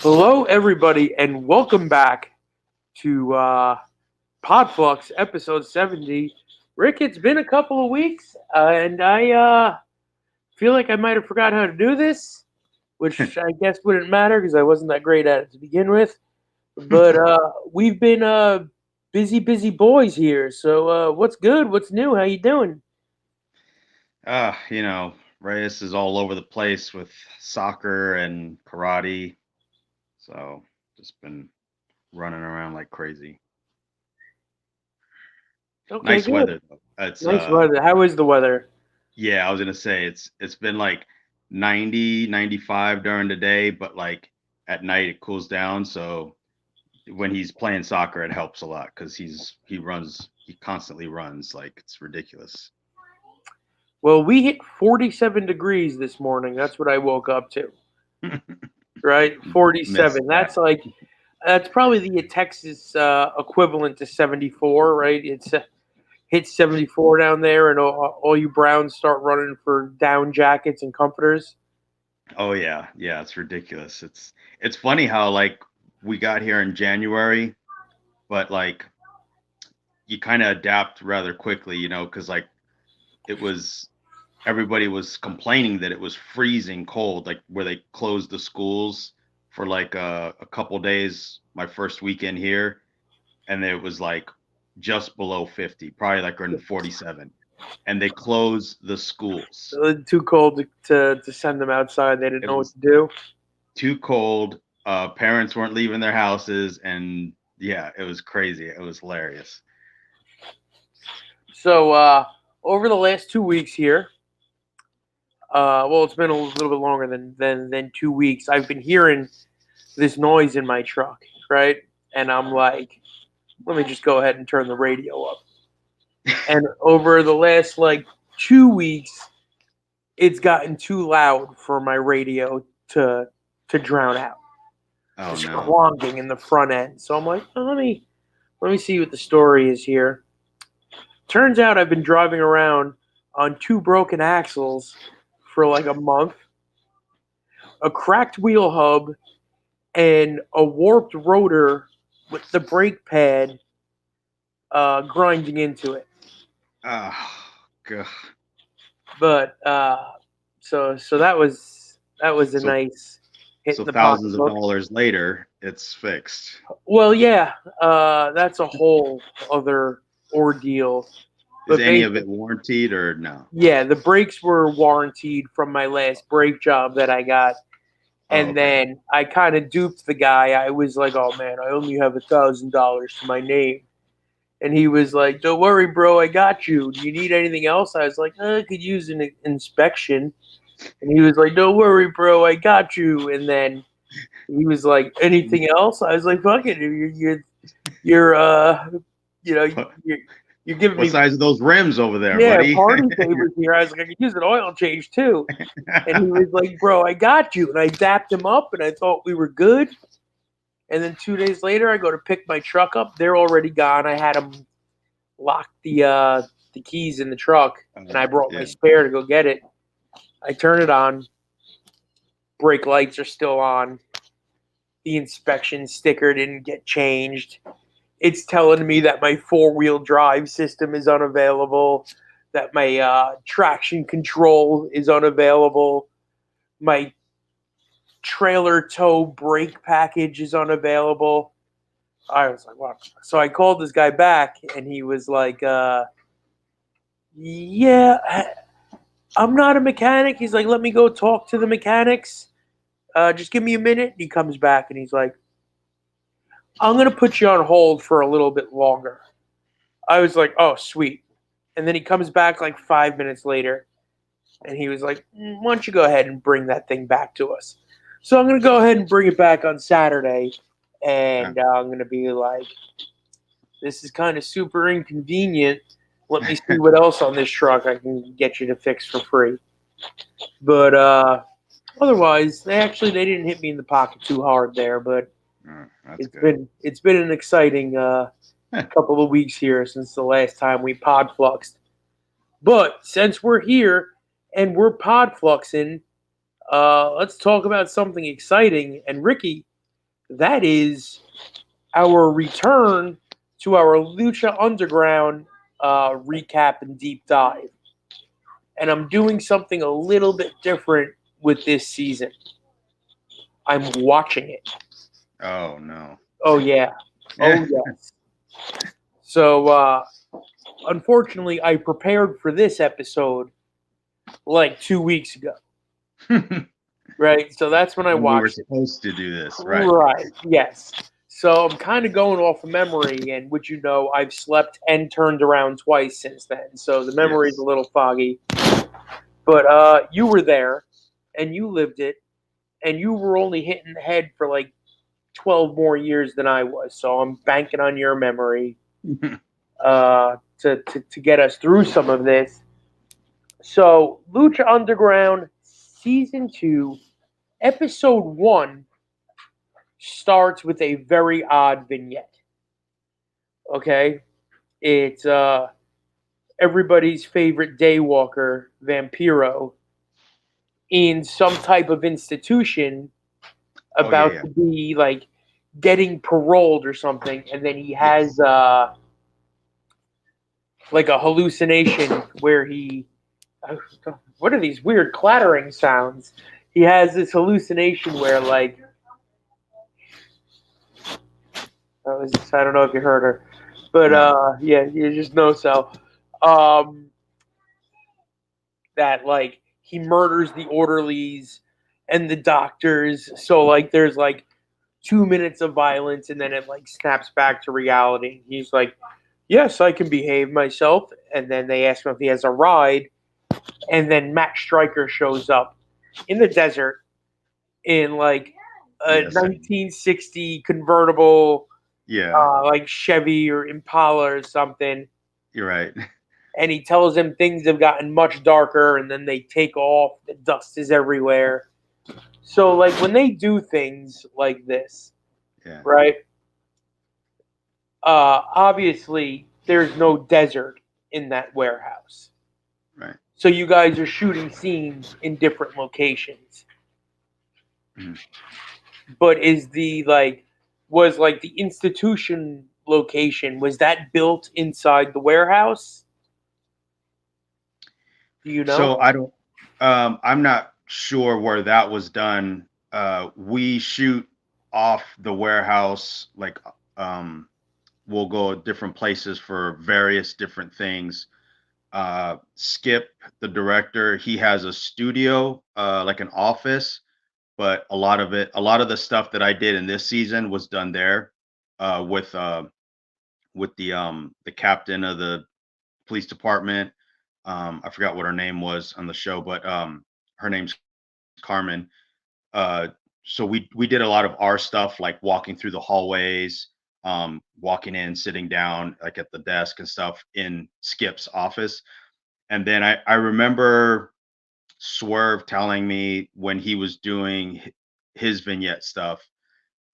Hello, everybody, and welcome back to Podfluxxx episode 70. Rick, it's been a couple of weeks, and I feel like I might have forgot how to do this, which I guess wouldn't matter because I wasn't that great at it to begin with. But we've been busy boys here. So what's good? What's new? How you doing? Reyes is all over the place with soccer and karate. So just been running around like crazy. Okay, Nice good. weather though. It's Nice weather. How is the weather? yeah, I was gonna say it's been like 90, 95 during the day, but like at night it cools down. So when he's playing soccer, it helps a lot because he constantly runs like it's ridiculous. Well, we hit 47 degrees this morning. That's what I woke up to. Right? Missed 47. that. That's probably the Texas equivalent to 74, right? It's hit 74 down there, and all you Browns start running for down jackets and comforters. Oh yeah, it's ridiculous. It's funny how like we got here in January, but like you kind of adapt rather quickly, because like it was everybody was complaining that it was freezing cold, like where they closed the schools for like a couple days my first weekend here, and it was like just below 50, probably like in 47, and they closed the schools. Too cold to send them outside. They didn't It know what was to do. too cold. Parents weren't leaving their houses, and yeah, it was crazy. It was hilarious. So over the last 2 weeks here, well, it's been a little bit longer than 2 weeks. I've been hearing this noise in my truck, right? And I'm like, let me just go ahead and turn the radio up. And over the last like 2 weeks, it's gotten too loud for my radio to drown out. Oh Just no. clonking in the front end. So I'm like, oh, let me see what the story is here. Turns out I've been driving around on two broken axles for like a month, a cracked wheel hub, and a warped rotor with the brake pad grinding into it. Oh god. But so that was a So nice hit so in the thousands of pocketbook. dollars later, it's fixed. Well, yeah, that's a whole other ordeal. Is But any of basically, it warranted or no? yeah, the brakes were warranted from my last brake job that I got, Oh, and okay. then I kind of duped the guy. I was like, "Oh man, I only have $1,000 to my name," and he was like, "Don't worry, bro, I got you. Do you need anything else?" I was like, "I could use an inspection," and he was like, "Don't worry, bro, I got you." And then he was like, "Anything else?" I was like, "Fuck it, you're you know, What, you're, you're giving what me, size are those rims over there, yeah, buddy? party favors here." I was like, "I could use an oil change too." And he was like, "Bro, I got you." And I dapped him up, and I thought we were good. And then 2 days later, I go to pick my truck up. They're already gone. I had them lock the keys in the truck, and I brought my Yeah. spare to go get it. I turn it on. Brake lights are still on. The inspection sticker didn't get changed. It's telling me that my four-wheel drive system is unavailable, that my traction control is unavailable, my trailer tow brake package is unavailable. I was like, what? So I called this guy back, and he was like, yeah, I'm not a mechanic. He's like, let me go talk to the mechanics. Just give me a minute. He comes back, and he's like, I'm going to put you on hold for a little bit longer. I was like, oh, sweet. And then he comes back like 5 minutes later, and he was like, why don't you go ahead and bring that thing back to us? So I'm going to go ahead and bring it back on Saturday, Yeah. and I'm going to be like, this is kind of super inconvenient. Let me see what else on this truck I can get you to fix for free. But otherwise, they didn't hit me in the pocket too hard there. But That's it's good. been an exciting couple of weeks here since the last time we podfluxed. But since we're here and we're podfluxing, let's talk about something exciting. And Ricky, That is our return to our Lucha Underground recap and deep dive. And I'm doing something a little bit different with this season. I'm watching it. Oh no. Oh, yeah. Oh, yes. So, unfortunately, I prepared for this episode like 2 weeks ago. Right? So that's when I When we were watched it. supposed to do this, right? Right. Yes. So I'm kind of going off of memory, and would you know, I've slept and turned around twice since then. So the memory is a Yes. little foggy. But you were there, and you lived it, and you were only hitting the head for like 12 more years than I was. So I'm banking on your memory to get us through some of this. So Lucha Underground Season 2, Episode 1 starts with a very odd vignette. Okay? It's everybody's favorite daywalker, Vampiro, in some type of institution Oh yeah, about yeah. to be like getting paroled or something, and then he has Yes. like a hallucination where he what are these weird clattering sounds? He has this hallucination where like I don't know if you heard her, but No. yeah, you just know so. Um, that like he murders the orderlies and the doctors. So like there's like 2 minutes of violence and then it like snaps back to reality. He's like, yes, I can behave myself. And then they ask him if he has a ride. And then Matt Stryker shows up in the desert in like a Yes. 1960 convertible, Yeah. like Chevy or Impala or something. You're right. And he tells him things have gotten much darker and then they take off. The dust is everywhere. So, like, when they do things like this, Yeah. right? Obviously, there's no desert in that warehouse. Right. So, you guys are shooting scenes in different locations. Mhm. But was like the institution location, was that built inside the warehouse? Do you know? So I don't. I'm not sure where that was done. We shoot off the warehouse. Like, we'll go different places for various different things. Skip, the director, he has a studio, like an office, but a lot of the stuff that I did in this season was done there, uh, with uh, with the captain of the police department. I forgot what her name was on the show, but her name's Carmen. Uh, so we did a lot of our stuff, like walking through the hallways, walking in, sitting down, like at the desk and stuff in Skip's office. And then I remember Swerve telling me when he was doing his vignette stuff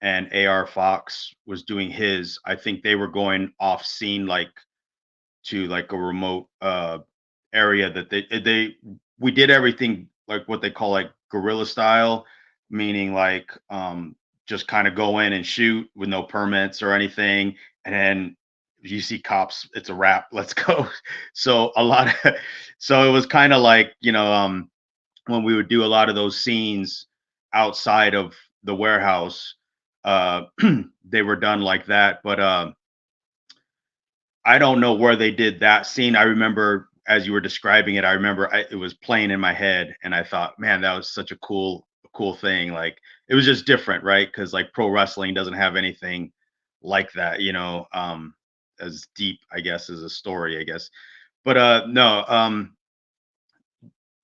and AR Fox was doing his, I think they were going off scene, like to like a remote area that they we did everything like what they call like guerrilla style, meaning like just kind of go in and shoot with no permits or anything, and then you see cops, it's a wrap, let's go. So a lot of so it was kind of like, when we would do a lot of those scenes outside of the warehouse, uh they were done like that. But I don't know where they did that scene. I remember as you were describing it, I remember it was playing in my head, and I thought, man, that was such a cool thing. Like it was just different, right? Because like pro wrestling doesn't have anything like that, as deep, I guess, as a story, I guess. But no,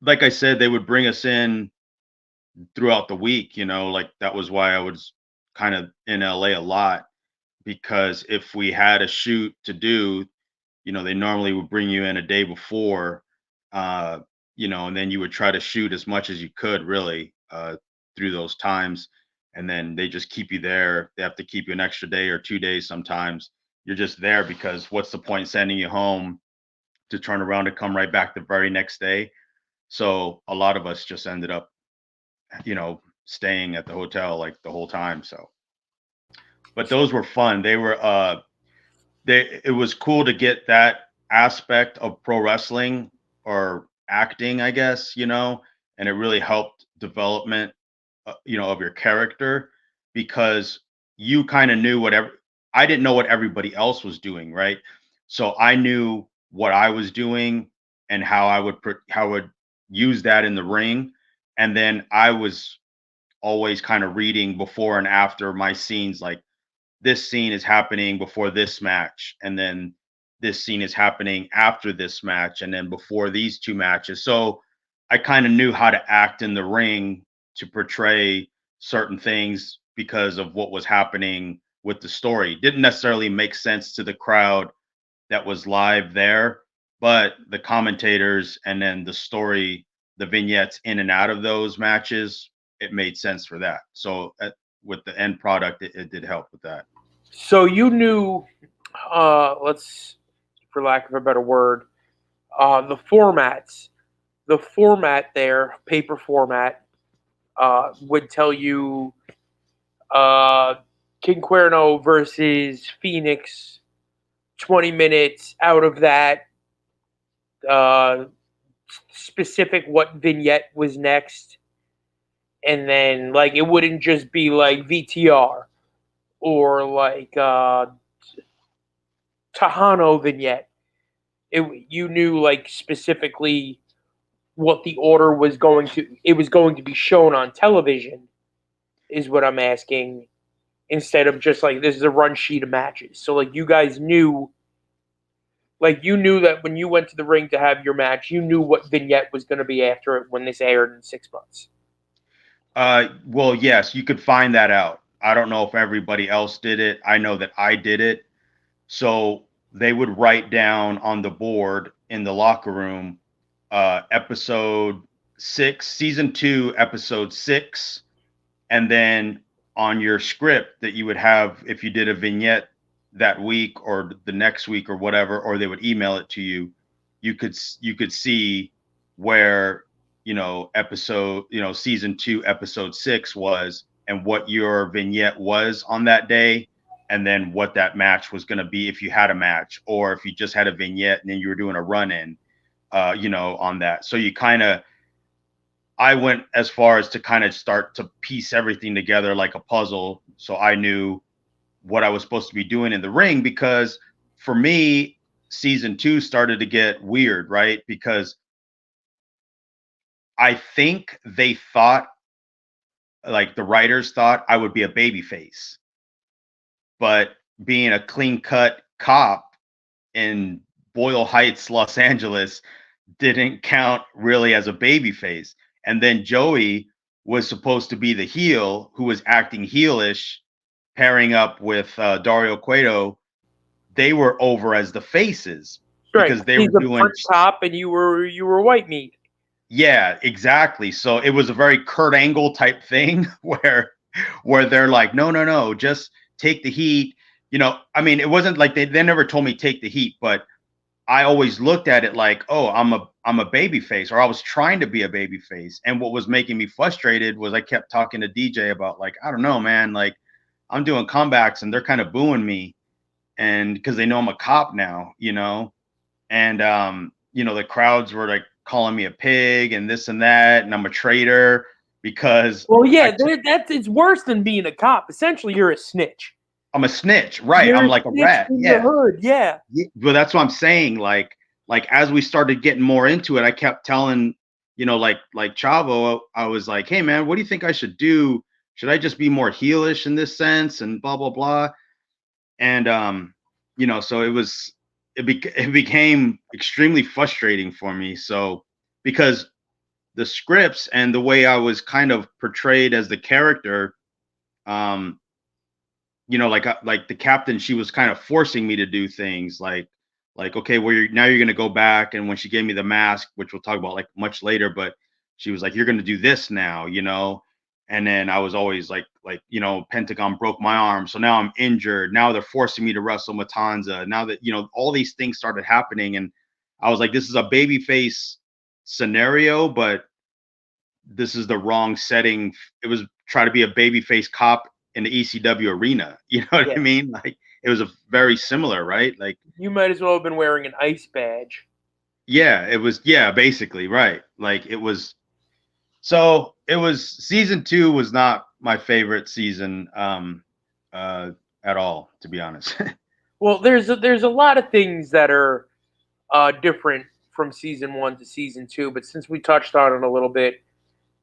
like I said, they would bring us in throughout the week. Like that was why I was kind of in LA a lot, because if we had a shoot to do, they normally would bring you in a day before, uh, and then you would try to shoot as much as you could, really, through those times. And then they just keep you there. They have to keep you an extra day or 2 days sometimes. You're just there because what's the point sending you home to turn around and come right back the very next day? So a lot of us just ended up, staying at the hotel like the whole time. So but those were fun. They were it was cool to get that aspect of pro wrestling or acting, I guess, and it really helped development, of your character because you kind of knew whatever. I didn't know what everybody else was doing, right? So I knew what I was doing and how I would use that in the ring, and then I was always kind of reading before and after my scenes, like this scene is happening before this match, and then this scene is happening after this match, and then before these two matches. So I kind of knew how to act in the ring to portray certain things because of what was happening with the story. Didn't necessarily make sense to the crowd that was live there, but the commentators and then the story, the vignettes in and out of those matches, it made sense for that. So with the end product, it did help with that. So you knew, let's, for lack of a better word, the formats. The format there, paper format, would tell you King Cuerno versus Phoenix, 20 minutes out of that, uh, specific what vignette was next. And then, like, it wouldn't just be like VTR or like Tejano vignette. You knew, like, specifically what the order was going to, it was going to be shown on television, is what I'm asking, instead of just like this is a run sheet of matches. So like you guys knew, like you knew that when you went to the ring to have your match, you knew what vignette was going to be after it when this aired in 6 months. Well, yes, you could find that out. I don't know if everybody else did it. I know that I did it. So they would write down on the board in the locker room, episode 6, season 2, episode 6, and then on your script that you would have if you did a vignette that week or the next week or whatever, or they would email it to you. You could see where episode season 2 episode 6 was and what your vignette was on that day, and then what that match was going to be if you had a match, or if you just had a vignette and then you were doing a run in on that. So I went as far as to kind of start to piece everything together like a puzzle, so I knew what I was supposed to be doing in the ring. Because for me, season 2 started to get weird, right? Because I think they thought, like the writers thought, I would be a babyface, but being a clean cut cop in Boyle Heights, Los Angeles, didn't count really as a babyface. And then Joey was supposed to be the heel who was acting heelish, pairing up with Dario Cueto. They were over as the faces because Right. they He's were a doing. French cop and you were white meat. Yeah, exactly. So it was a very Kurt Angle type thing where they're like, no, just take the heat. I mean, it wasn't like they never told me take the heat, but I always looked at it like, oh, I'm a baby face, or I was trying to be a baby face. And what was making me frustrated was I kept talking to DJ about, like, I don't know, man, like I'm doing comebacks and they're kind of booing me, and because they know I'm a cop now, and the crowds were like calling me a pig and this and that, and I'm a traitor because Well, yeah, that's it's worse than being a cop. Essentially, you're a snitch. I'm a snitch, right? You're I'm a like a snitch rat, in the yeah. hood, yeah. But that's what I'm saying. Like as we started getting more into it, I kept telling, like Chavo, I was like, hey man, what do you think I should do? Should I just be more heelish in this sense and blah blah blah? And so it became extremely frustrating for me. So because the scripts and the way I was kind of portrayed as the character, um, like the captain, she was kind of forcing me to do things like okay, well, now you're going to go back. And when she gave me the mask, which we'll talk about like much later, but she was like, you're going to do this now, and then I was always like Pentagon broke my arm, so now I'm injured. Now they're forcing me to wrestle Matanza. Now that all these things started happening, and I was like, this is a babyface scenario, but this is the wrong setting. It was try to be a babyface cop in the ECW arena. You know what Yeah. I mean? Like it was a very similar, right? Like You might as well have been wearing an ice badge. yeah, it was basically right. Like it was. So it was season 2 was not my favorite season at all, to be honest. Well, there's a lot of things that are different from season 1 to season 2, but since we touched on it a little bit,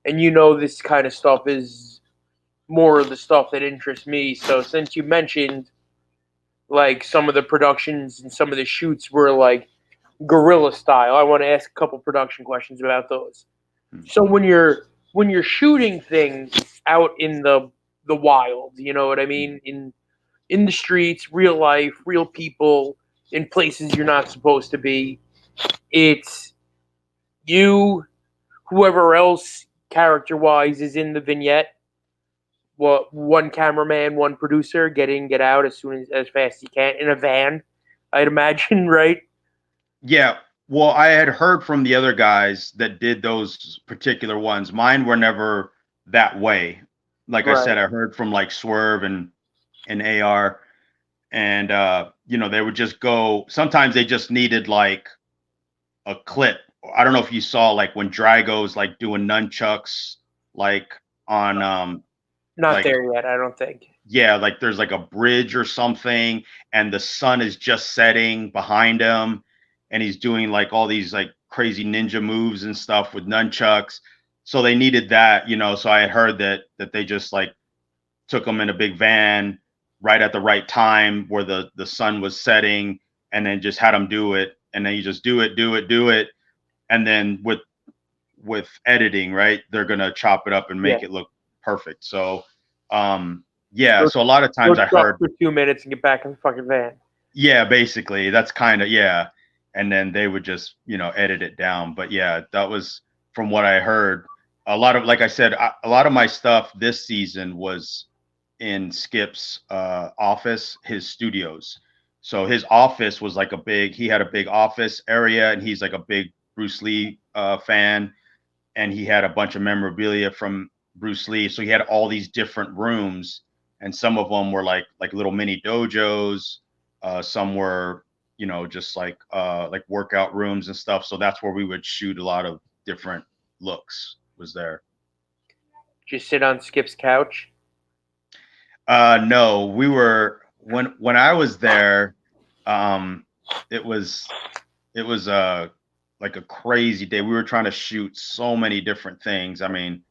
and this kind of stuff is more of the stuff that interests me. So since you mentioned like some of the productions and some of the shoots were like guerrilla style, I want to ask a couple production questions about those. So when you're shooting things out in the wild, you know what I mean, in the streets, real life, real people, in places you're not supposed to be, it's you, whoever else character wise is in the vignette. What, one cameraman, one producer, get in, get out as fast as you can in a van, I'd imagine, right? Yeah. Well, I had heard from the other guys that did those particular ones. Mine were never that way. Like I Right. said, I heard from like Swerve and AR, and they would just go. Sometimes they just needed like a clip. I don't know if you saw like when Drago's like doing nunchucks, like on Not like there yet, I don't think. yeah, like there's like a bridge or something, and the sun is just setting behind him, and he's doing like all these like crazy ninja moves and stuff with nunchucks. So they needed that, So I had heard that they just like took him in a big van right at the right time where the sun was setting, and then just had him do it, and then you just do it, and then with editing, right, they're gonna chop it up and make Yeah. it look perfect. So yeah, so a lot of Go times I truck heard, for 2 minutes and get back in the fucking van. yeah, basically that's kind of, yeah, and then they would just edit it down. But yeah, that was from what I heard. A lot of, like I said, a lot of my stuff this season was in Skip's office, his studios. So his office was like he had a big office area, and he's like a big Bruce Lee fan, and he had a bunch of memorabilia from Bruce Lee. So he had all these different rooms, and some of them were like little mini dojos. Some were, just like workout rooms and stuff. So that's where we would shoot a lot of different looks. Was there? Just sit on Skip's couch. No, we were when I was there. It was like a crazy day. We were trying to shoot so many different things. I mean,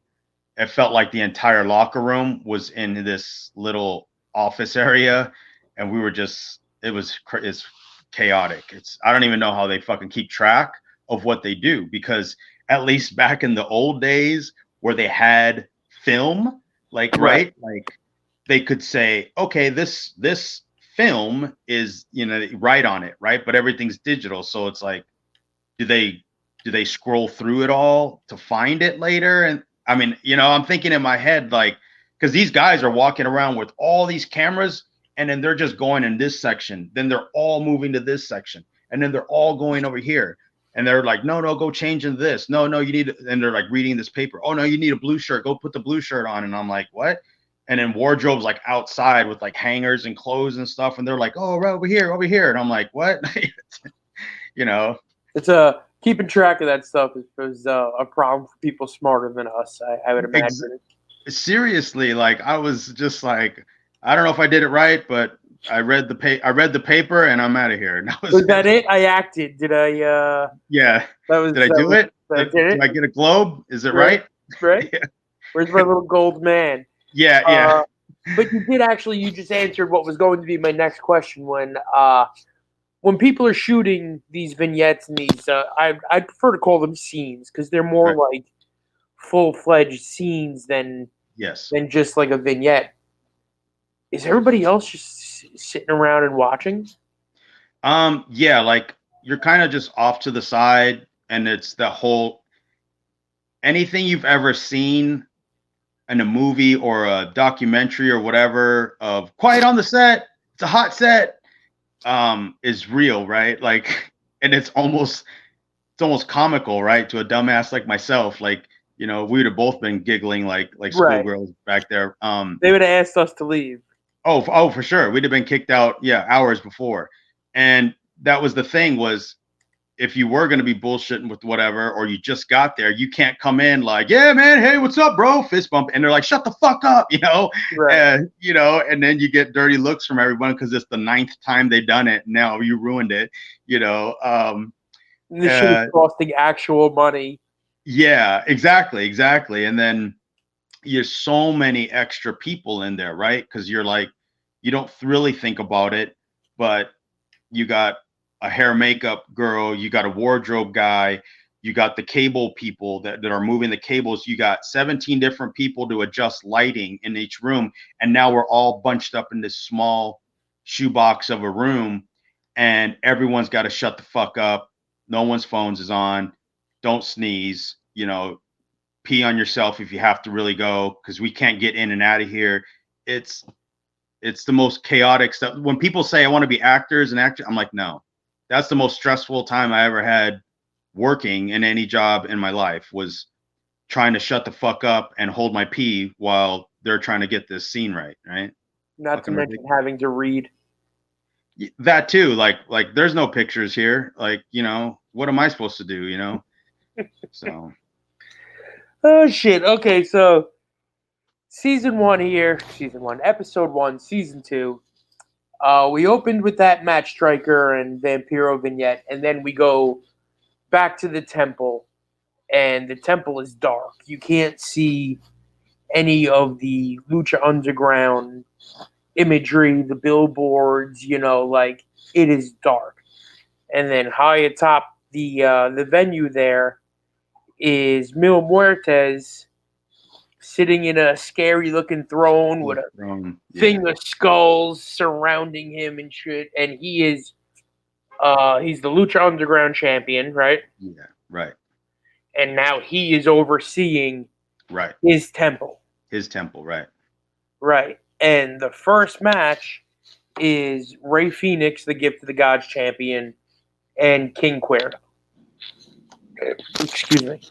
it felt like the entire locker room was in this little office area, and we were just it's chaotic. I don't even know how they fucking keep track of what they do, because at least back in the old days where they had film, like right, like they could say, okay, this film is right on it, right, but everything's digital, so it's like, do they scroll through it all to find it later? And I mean, I'm thinking in my head, like, because these guys are walking around with all these cameras, and then they're just going in this section, then they're all moving to this section, and then they're all going over here, and they're like, no, you change into this, no, you need, and they're like reading this paper, oh no, you need a blue shirt, go put the blue shirt on. And I'm like, what? And then wardrobes like outside with like hangers and clothes and stuff, and they're like, oh, right over here, and I'm like, what? It's keeping track of that stuff is a problem for people smarter than us. I would imagine. Seriously, like I was just like, I don't know if I did it right, but I read the paper, and I'm out of here. And Was that it? I acted. Did I? Yeah. That was. Did I do it? Did I get a globe? Is it right? Right. Yeah. Where's my little gold man? Yeah. But you just answered what was going to be my next question. When people are shooting these vignettes and these, I prefer to call them scenes, because they're more like full-fledged scenes than just like a vignette. Is everybody else just sitting around and watching? Yeah, like you're kind of just off to the side, and it's the whole, anything you've ever seen in a movie or a documentary or whatever of quiet on the set, it's a hot set, is real, right? Like, and it's almost comical, right, to a dumbass like myself. Like, You know, we would have both been giggling like Right. schoolgirls back there. They would have asked us to leave. Oh, for sure. We'd have been kicked out, yeah, hours before. And that was the thing was if you were going to be bullshitting with whatever, or you just got there, you can't come in like, yeah, man, hey, what's up, bro? Fist bump. And they're like, shut the fuck up, you know? Right. And, you know, and then you get dirty looks from everyone because it's the 9th time they've done it. Now you ruined it, you know? And this shit is costing actual money. Yeah, exactly. And then there's so many extra people in there, right? Because you're like, you don't really think about it, but you got a hair makeup girl, you got a wardrobe guy, you got the cable people that are moving the cables, you got 17 different people to adjust lighting in each room. And now we're all bunched up in this small shoebox of a room, and everyone's got to shut the fuck up. No one's phones is on. Don't sneeze, you know, pee on yourself if you have to really go, because we can't get in and out of here. It's the most chaotic stuff. When people say I want to be actors and actors, I'm like, no, that's the most stressful time I ever had working in any job in my life, was trying to shut the fuck up and hold my pee while they're trying to get this scene right. Not to mention having to read. That too. Like there's no pictures here. Like, you know, what am I supposed to do, you know? So. Oh, shit. Okay, so season 1 here. Season 1. Episode 1. Season 2. We opened with that Match Striker and Vampiro vignette, and then we go back to the temple, and the temple is dark. You can't see any of the Lucha Underground imagery, the billboards, you know, like, it is dark. And then high atop the venue there is Mil Muertes sitting in a scary looking throne with a thing of skulls surrounding him and shit. And he's the Lucha Underground champion, right? Yeah, right. And now he is overseeing his temple. His temple, right. Right. And the first match is Rey Fenix, the Gift of the Gods champion, and King Cuerno. Excuse me.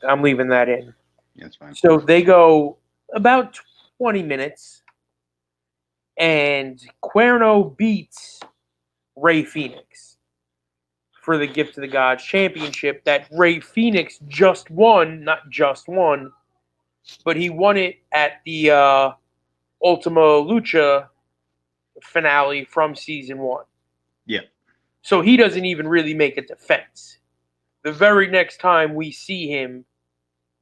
I'm leaving that in. That's fine. So they go about 20 minutes, and Cuerno beats Rey Fenix for the Gift of the Gods championship that Rey Fenix just won, not just won, but he won it at the Ultima Lucha finale from season 1. Yeah. So he doesn't even really make a defense. The very next time we see him,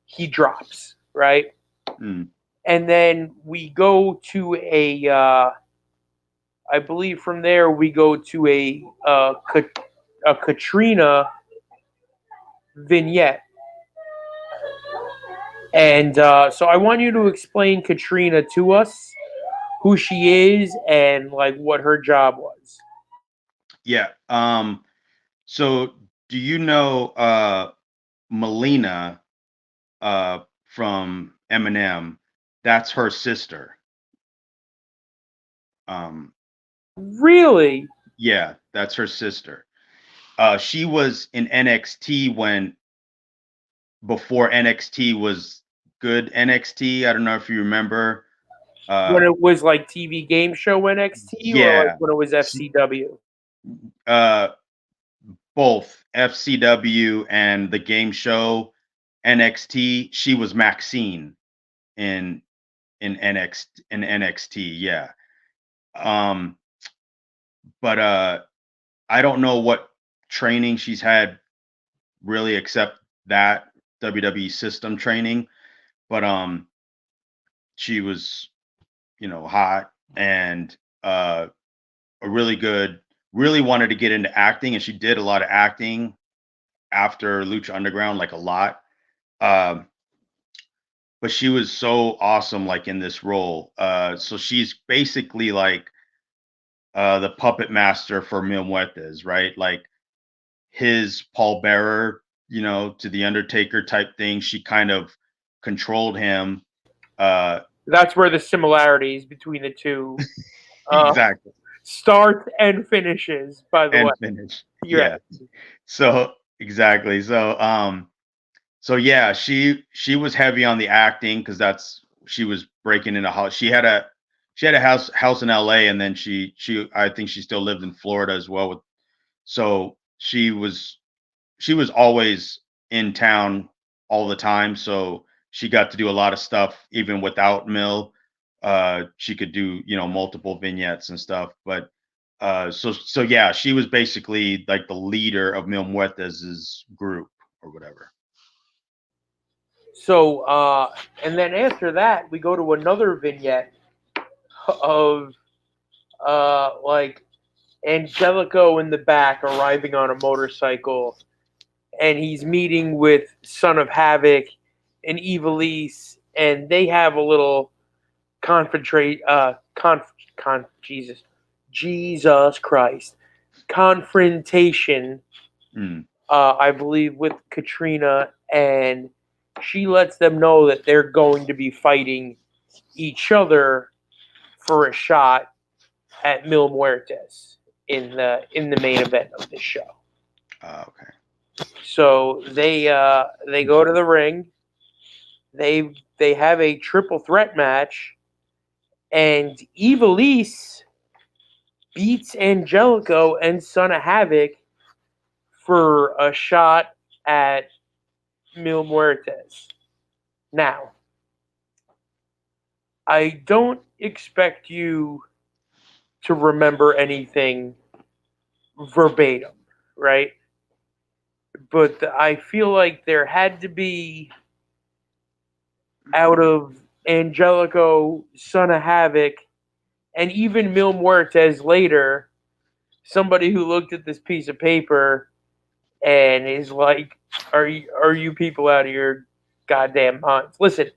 he drops, right? Mm. And then we go to I believe from there we go to a Katrina vignette. And so I want you to explain Katrina to us, who she is and like what her job was. Yeah. So do you know Melina from Eminem? That's her sister. Really? Yeah, that's her sister. She was in NXT before NXT was good NXT. I don't know if you remember. When it was like TV game show NXT, or like when it was FCW? Both FCW and the game show NXT. She was Maxine in NXT. Yeah. But I don't know what training she's had really, except that WWE system training. But she was, you know, hot and a really good. Really wanted to get into acting, and she did a lot of acting after Lucha Underground, like a lot. But she was so awesome, like in this role. So she's basically like the puppet master for Mil Muertes, right? Like his pallbearer, you know, to the Undertaker type thing. She kind of controlled him. That's where the similarities between the two exactly start and finishes. By the way, finish. yeah. So exactly. So So yeah, she was heavy on the acting because she was breaking into house. She had a house in LA, and then she I think she still lived in Florida as well. So she was always in town all the time. So she got to do a lot of stuff even without Mill. She could do multiple vignettes and stuff. But so yeah, she was basically like the leader of Mil Muertes's group or whatever. So, and then after that, we go to another vignette of like Angelico in the back arriving on a motorcycle, and he's meeting with Son of Havoc and Evilise, and they have a little confrontate Jesus Christ confrontation, Mm, I believe, with Katrina, and she lets them know that they're going to be fighting each other for a shot at Mil Muertes in the main event of this show. okay. So they go to the ring. They have a triple threat match, and Evilise beats Angelico and Son of Havoc for a shot at Mil Muertes. Now, I don't expect you to remember anything verbatim, right? But I feel like there had to be, out of Angelico, Son of Havoc, and even Mil Muertes later, somebody who looked at this piece of paper and is like, are you people out of your goddamn minds? Listen,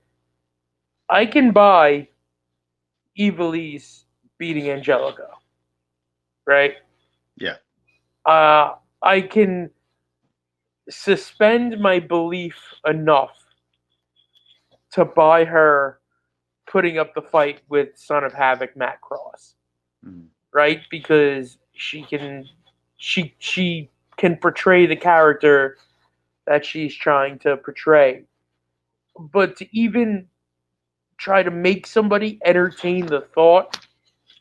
I can buy Evilise beating Angelico, right? Yeah. I can suspend my belief enough to buy her putting up the fight with Son of Havoc Matt Cross, Mm, right? Because she can portray the character that she's trying to portray. But to even try to make somebody entertain the thought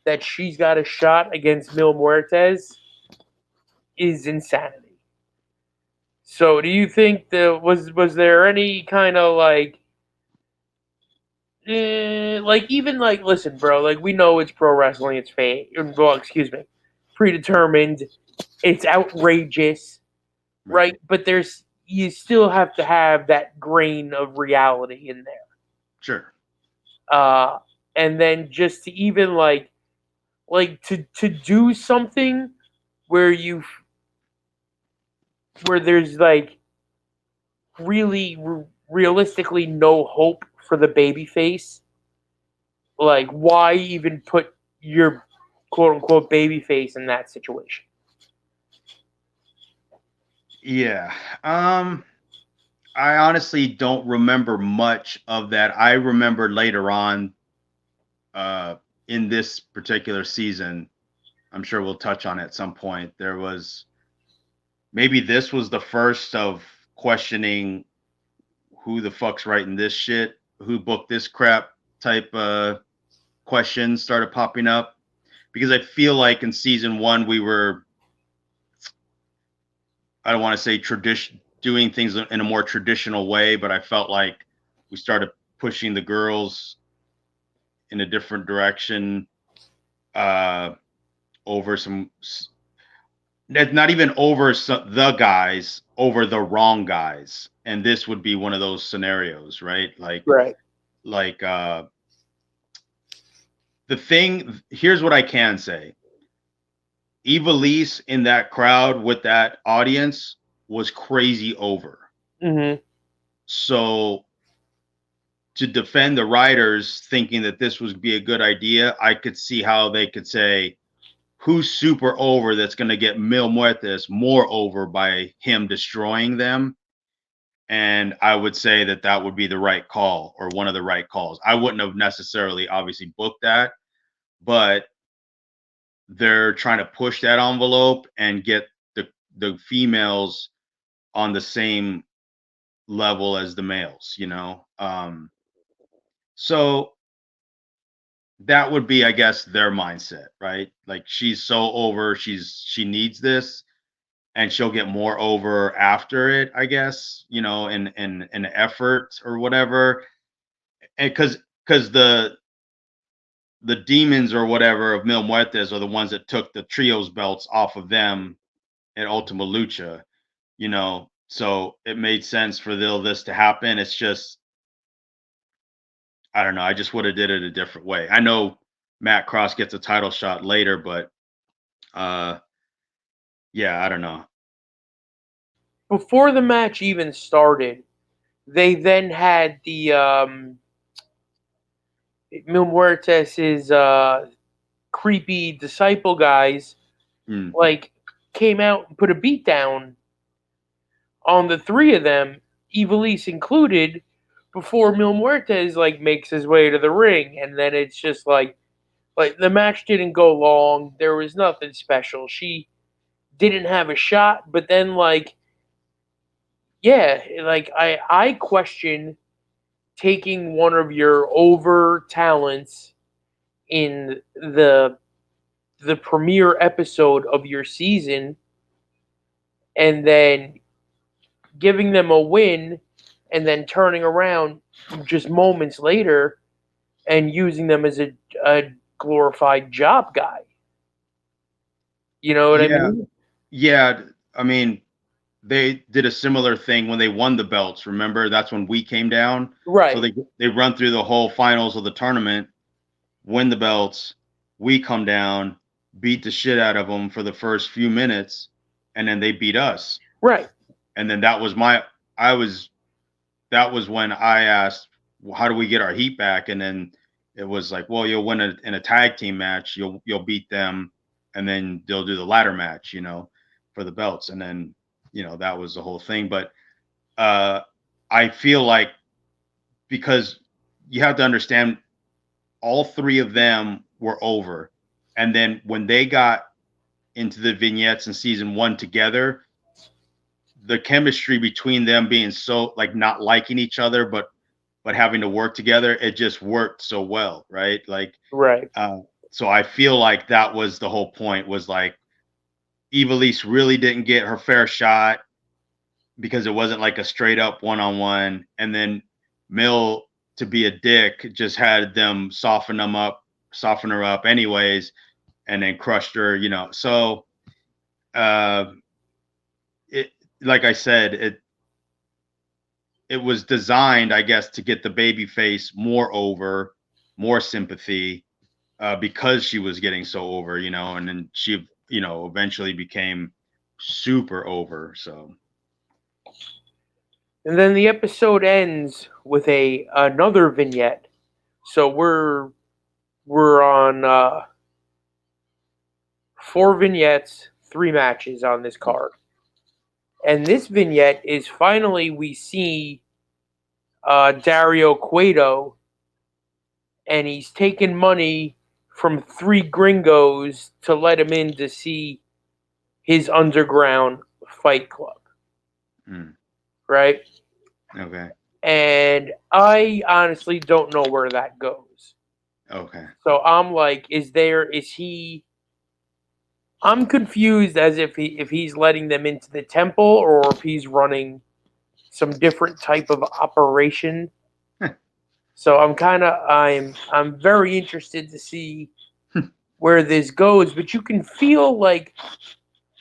that she's got a shot against Mil Muertes is insanity. So, do you think was there any kind of like even like listen, bro, like we know it's pro wrestling, it's fate. Well, excuse me, predetermined. It's outrageous, right. right? But there's you still have to have that grain of reality in there. Sure. Uh, and then just to even like to do something where you where there's like really realistically no hope for the baby face. Like, why even put your quote unquote baby face in that situation? Yeah. I honestly don't remember much of that. I remember later on uh in this particular season, I'm sure we'll touch on it at some point. There was maybe this was the first of questioning who the fuck's writing this shit, who booked this crap type questions started popping up because I feel like in season 1 we were, I don't want to say tradition doing things in a more traditional way, but I felt like we started pushing the girls in a different direction, uh over some not even over the guys, over the wrong guys, and this would be one of those scenarios, right? Right. Like the thing, here's what I can say. Evilise in that crowd with that audience was crazy over. Mm-hmm. So to defend the writers thinking that this would be a good idea, I could see how they could say, who's super over that's going to get Mil Muertes more over by him destroying them? And I would say that that would be the right call or one of the right calls. I wouldn't have necessarily obviously booked that, but they're trying to push that envelope and get the females on the same level as the males, So that would be, I guess, their mindset, right? Like she's so over, she needs this, and she'll get more over after it, I guess, in effort or whatever. And because the demons or whatever of Mil Muertes are the ones that took the trios belts off of them at Ultima Lucha, So it made sense for this to happen. It's just, I don't know. I just would have did it a different way. I know Matt Cross gets a title shot later, but uh yeah, I don't know. Before the match even started, they then had the Mil Muertes' creepy disciple guys Mm. like came out and put a beat down on the three of them, Evilise included, before Mil Muertes like makes his way to the ring, and then it's just like the match didn't go long. There was nothing special. She didn't have a shot, but then yeah, like I question taking one of your over talents in the premiere episode of your season and then giving them a win and then turning around just moments later and using them as a glorified job guy. You know what I Yeah. mean? Yeah. I mean, they did a similar thing when they won the belts. Remember, that's when we came down. So Right. they run through the whole finals of the tournament, win the belts. We come down, beat the shit out of them for the first few minutes, and then they beat us. Right. And then I was that was when I asked, well, how do we get our heat back? And then it was like, well, you'll win in a tag team match. You'll beat them, and then they'll do the ladder match, for the belts. And then that was the whole thing. But uh, I feel like because you have to understand, all three of them were over, and then when they got into the vignettes in season one together, the chemistry between them being so like not liking each other, but having to work together, it just worked so well, right? Like, Right. uh, so I feel like that was the whole point, was like Evilise really didn't get her fair shot because it wasn't like a straight up one-on-one, and then Mill, to be a dick, just had them soften her up anyways, and then crushed her, So uh it, like I said, it was designed, I guess, to get the baby face more over, more sympathy, because she was getting so over, and then she, eventually became super over. So And then the episode ends with a another vignette. So we're on 4 vignettes, 3 matches on this card. And this vignette is finally we see Dario Cueto, and he's taking money from 3 gringos to let him in to see his underground fight club, mm, right? okay, And I honestly don't know where that goes. okay, So I'm like, is he? I'm confused as if he's letting them into the temple or if he's running some different type of operation. So I'm very interested to see where this goes, but you can feel like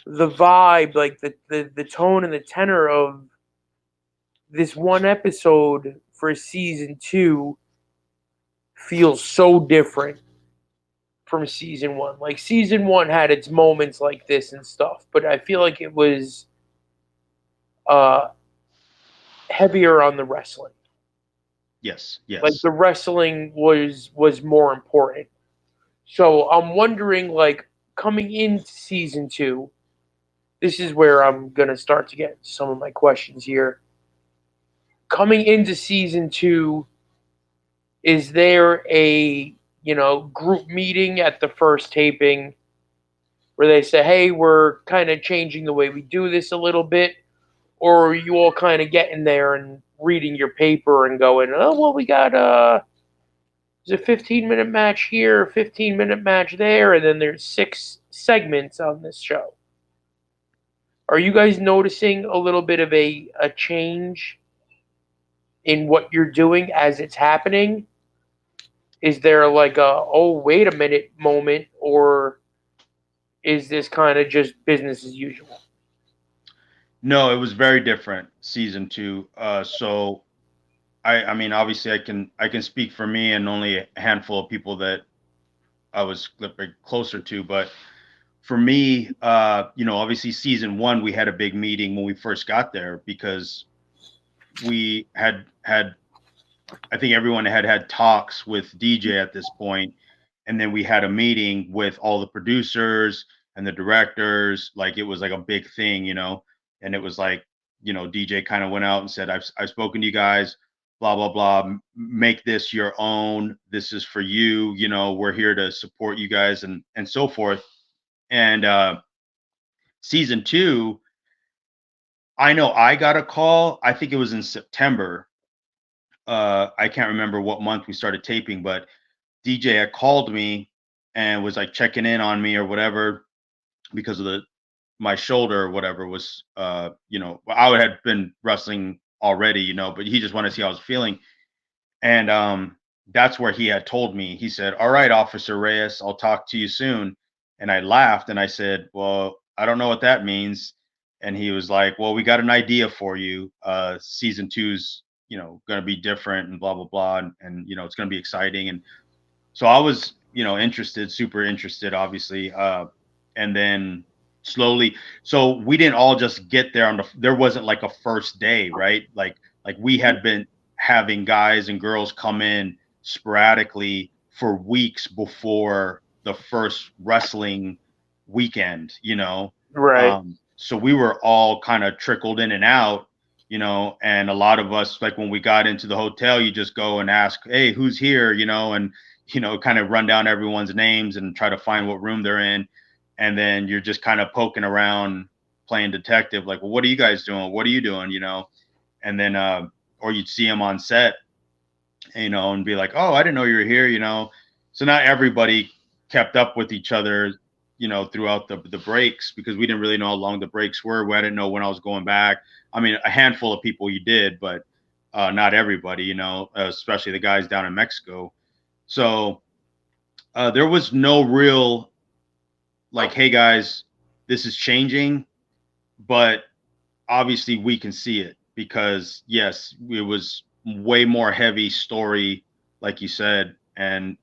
the vibe, like the tone and the tenor of this one episode for season 2 feels so different from season 1. Like season 1 had its moments like this and stuff, but I feel like it was uh heavier on the wrestling. yes, Like yes, the wrestling was more important. So I'm wondering, like, coming into season 2, this is where I'm gonna start to get some of my questions here. Coming into season 2, is there a group meeting at the first taping where they say, hey, we're kind of changing the way we do this a little bit? or are you all kind of getting there and reading your paper and going, oh well, we got there's a 15-minute match here, a 15-minute match there, and then there's 6 segments on this show. Are you guys noticing a little bit of a change in what you're doing as it's happening? Is there like a, oh, wait a minute moment, or is this kind of just business as usual? No, it was very different season 2. So I mean, obviously, I can speak for me and only a handful of people that I was closer to, but for me, obviously season 1 we had a big meeting when we first got there because we had I think everyone had talks with DJ at this point, and then we had a meeting with all the producers and the directors. Like it was like a big thing. And it was like, DJ kind of went out and said, I've spoken to you guys, blah blah blah. Make this your own. This is for you. We're here to support you guys and so forth. And season 2, I know I got a call. I think it was in September. I can't remember what month we started taping, but DJ had called me and was like checking in on me or whatever because of my shoulder or whatever was I had been wrestling already, but he just wanted to see how I was feeling. And that's where he had told me. He said, "All right, Officer Reyes, I'll talk to you soon." And I laughed and I said, "Well, I don't know what that means." And he was like, "Well, we got an idea for you. Season 2's, going to be different and blah blah blah, and it's going to be exciting." And so I was, interested, super interested, obviously. And then slowly, so we didn't all just get there there wasn't like a first day, right? Like we had been having guys and girls come in sporadically for weeks before the first wrestling weekend. Right. So we were all kind of trickled in and out, and a lot of us, like when we got into the hotel, you just go and ask, hey, who's here, and kind of run down everyone's names and try to find what room they're in. And then you're just kind of poking around playing detective, like, well, what are you guys doing? What are you doing? And then, or you'd see them on set, and be like, oh, I didn't know you were here. So not everybody kept up with each other, throughout the breaks because we didn't really know how long the breaks were. I didn't know when I was going back. I mean, a handful of people you did, but not everybody, especially the guys down in Mexico. So there was no real like, hey guys, this is changing, but obviously we can see it because yes, it was way more heavy story, like you said, and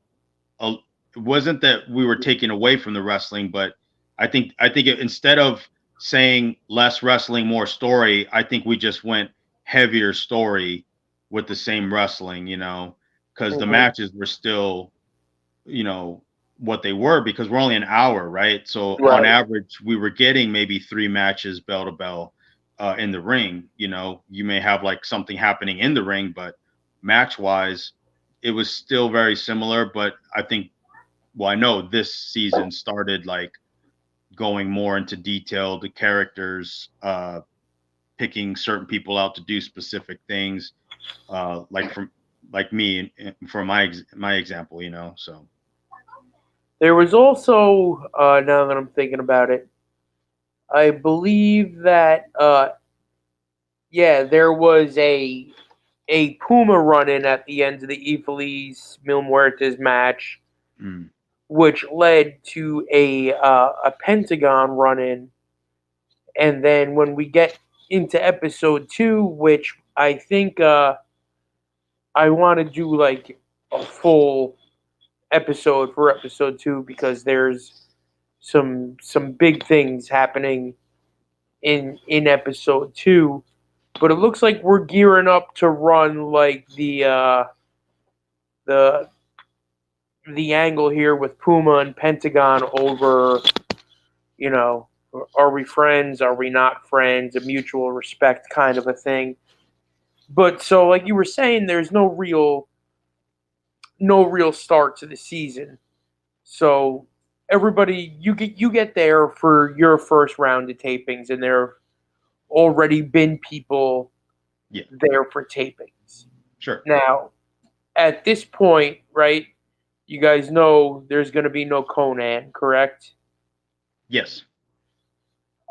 it wasn't that we were taking away from the wrestling, but instead of saying less wrestling, more story, I think we just went heavier story with the same wrestling, because the matches were still, what they were because we're only an hour, right? So on average, we were getting maybe 3 matches bell to bell in the ring. You may have like something happening in the ring, but match wise, it was still very similar. But I know this season started like going more into detail, the characters, picking certain people out to do specific things, like me for my example, so. There was also, now that I'm thinking about it, I believe that, yeah, there was a Puma run in at the end of the Iflis Mil Muertes match, which led to a Pentagon run in. And then when we get into episode 2, which I think I want to do like a full episode for episode 2 because there's some big things happening in episode 2, but it looks like we're gearing up to run like the the angle here with Puma and Pentagon over, are we friends, are we not friends, a mutual respect kind of a thing. But so like you were saying, there's no real start to the season. So everybody, you get there for your first round of tapings, and they're already been people Yeah, there for tapings. sure. Now, at this point, right, you guys know there's going to be no Conan, correct? Yes.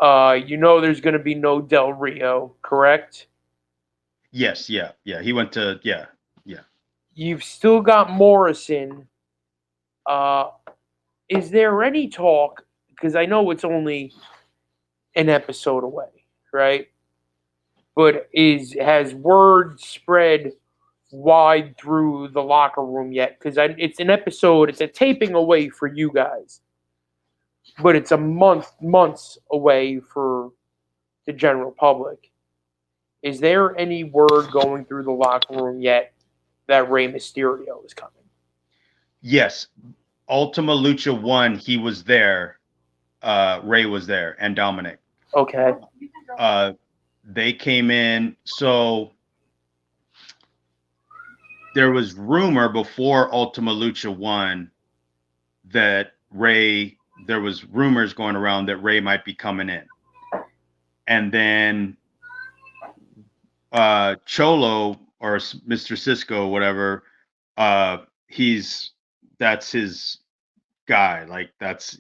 You know there's going to be no Del Rio, correct? Yes. Yeah. Yeah. He went to, yeah. Yeah. You've still got Morrison. Uh, is there any talk? Because I know it's only an episode away, right? But has word spread wide through the locker room yet? Because it's an episode, it's a taping away for you guys, but it's a months away for the general public. Is there any word going through the locker room yet that Rey Mysterio is coming? Yes. Ultima Lucha 1, he was there. Ray was there and Dominic. Okay. They came in. So there was rumor before Ultima Lucha 1 that there was rumors going around that Ray might be coming in. And then Cholo or Mr. Cisco, whatever, that's his guy. Like that's,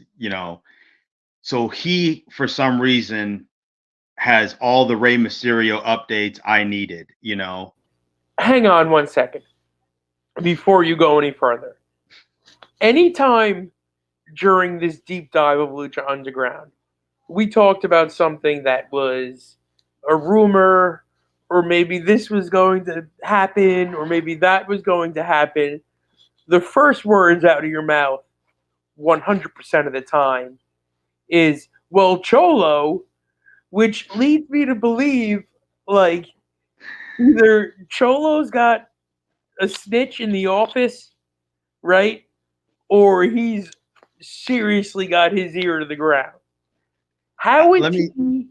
so he, for some reason, has all the Rey Mysterio updates I needed, Hang on one second before you go any further. Anytime during this deep dive of Lucha Underground, we talked about something that was a rumor, or maybe this was going to happen, or maybe that was going to happen. The first words out of your mouth, 100% of the time, is, well, Cholo, which leads me to believe, like, either Cholo's got a snitch in the office, right? Or he's seriously got his ear to the ground. How is Let me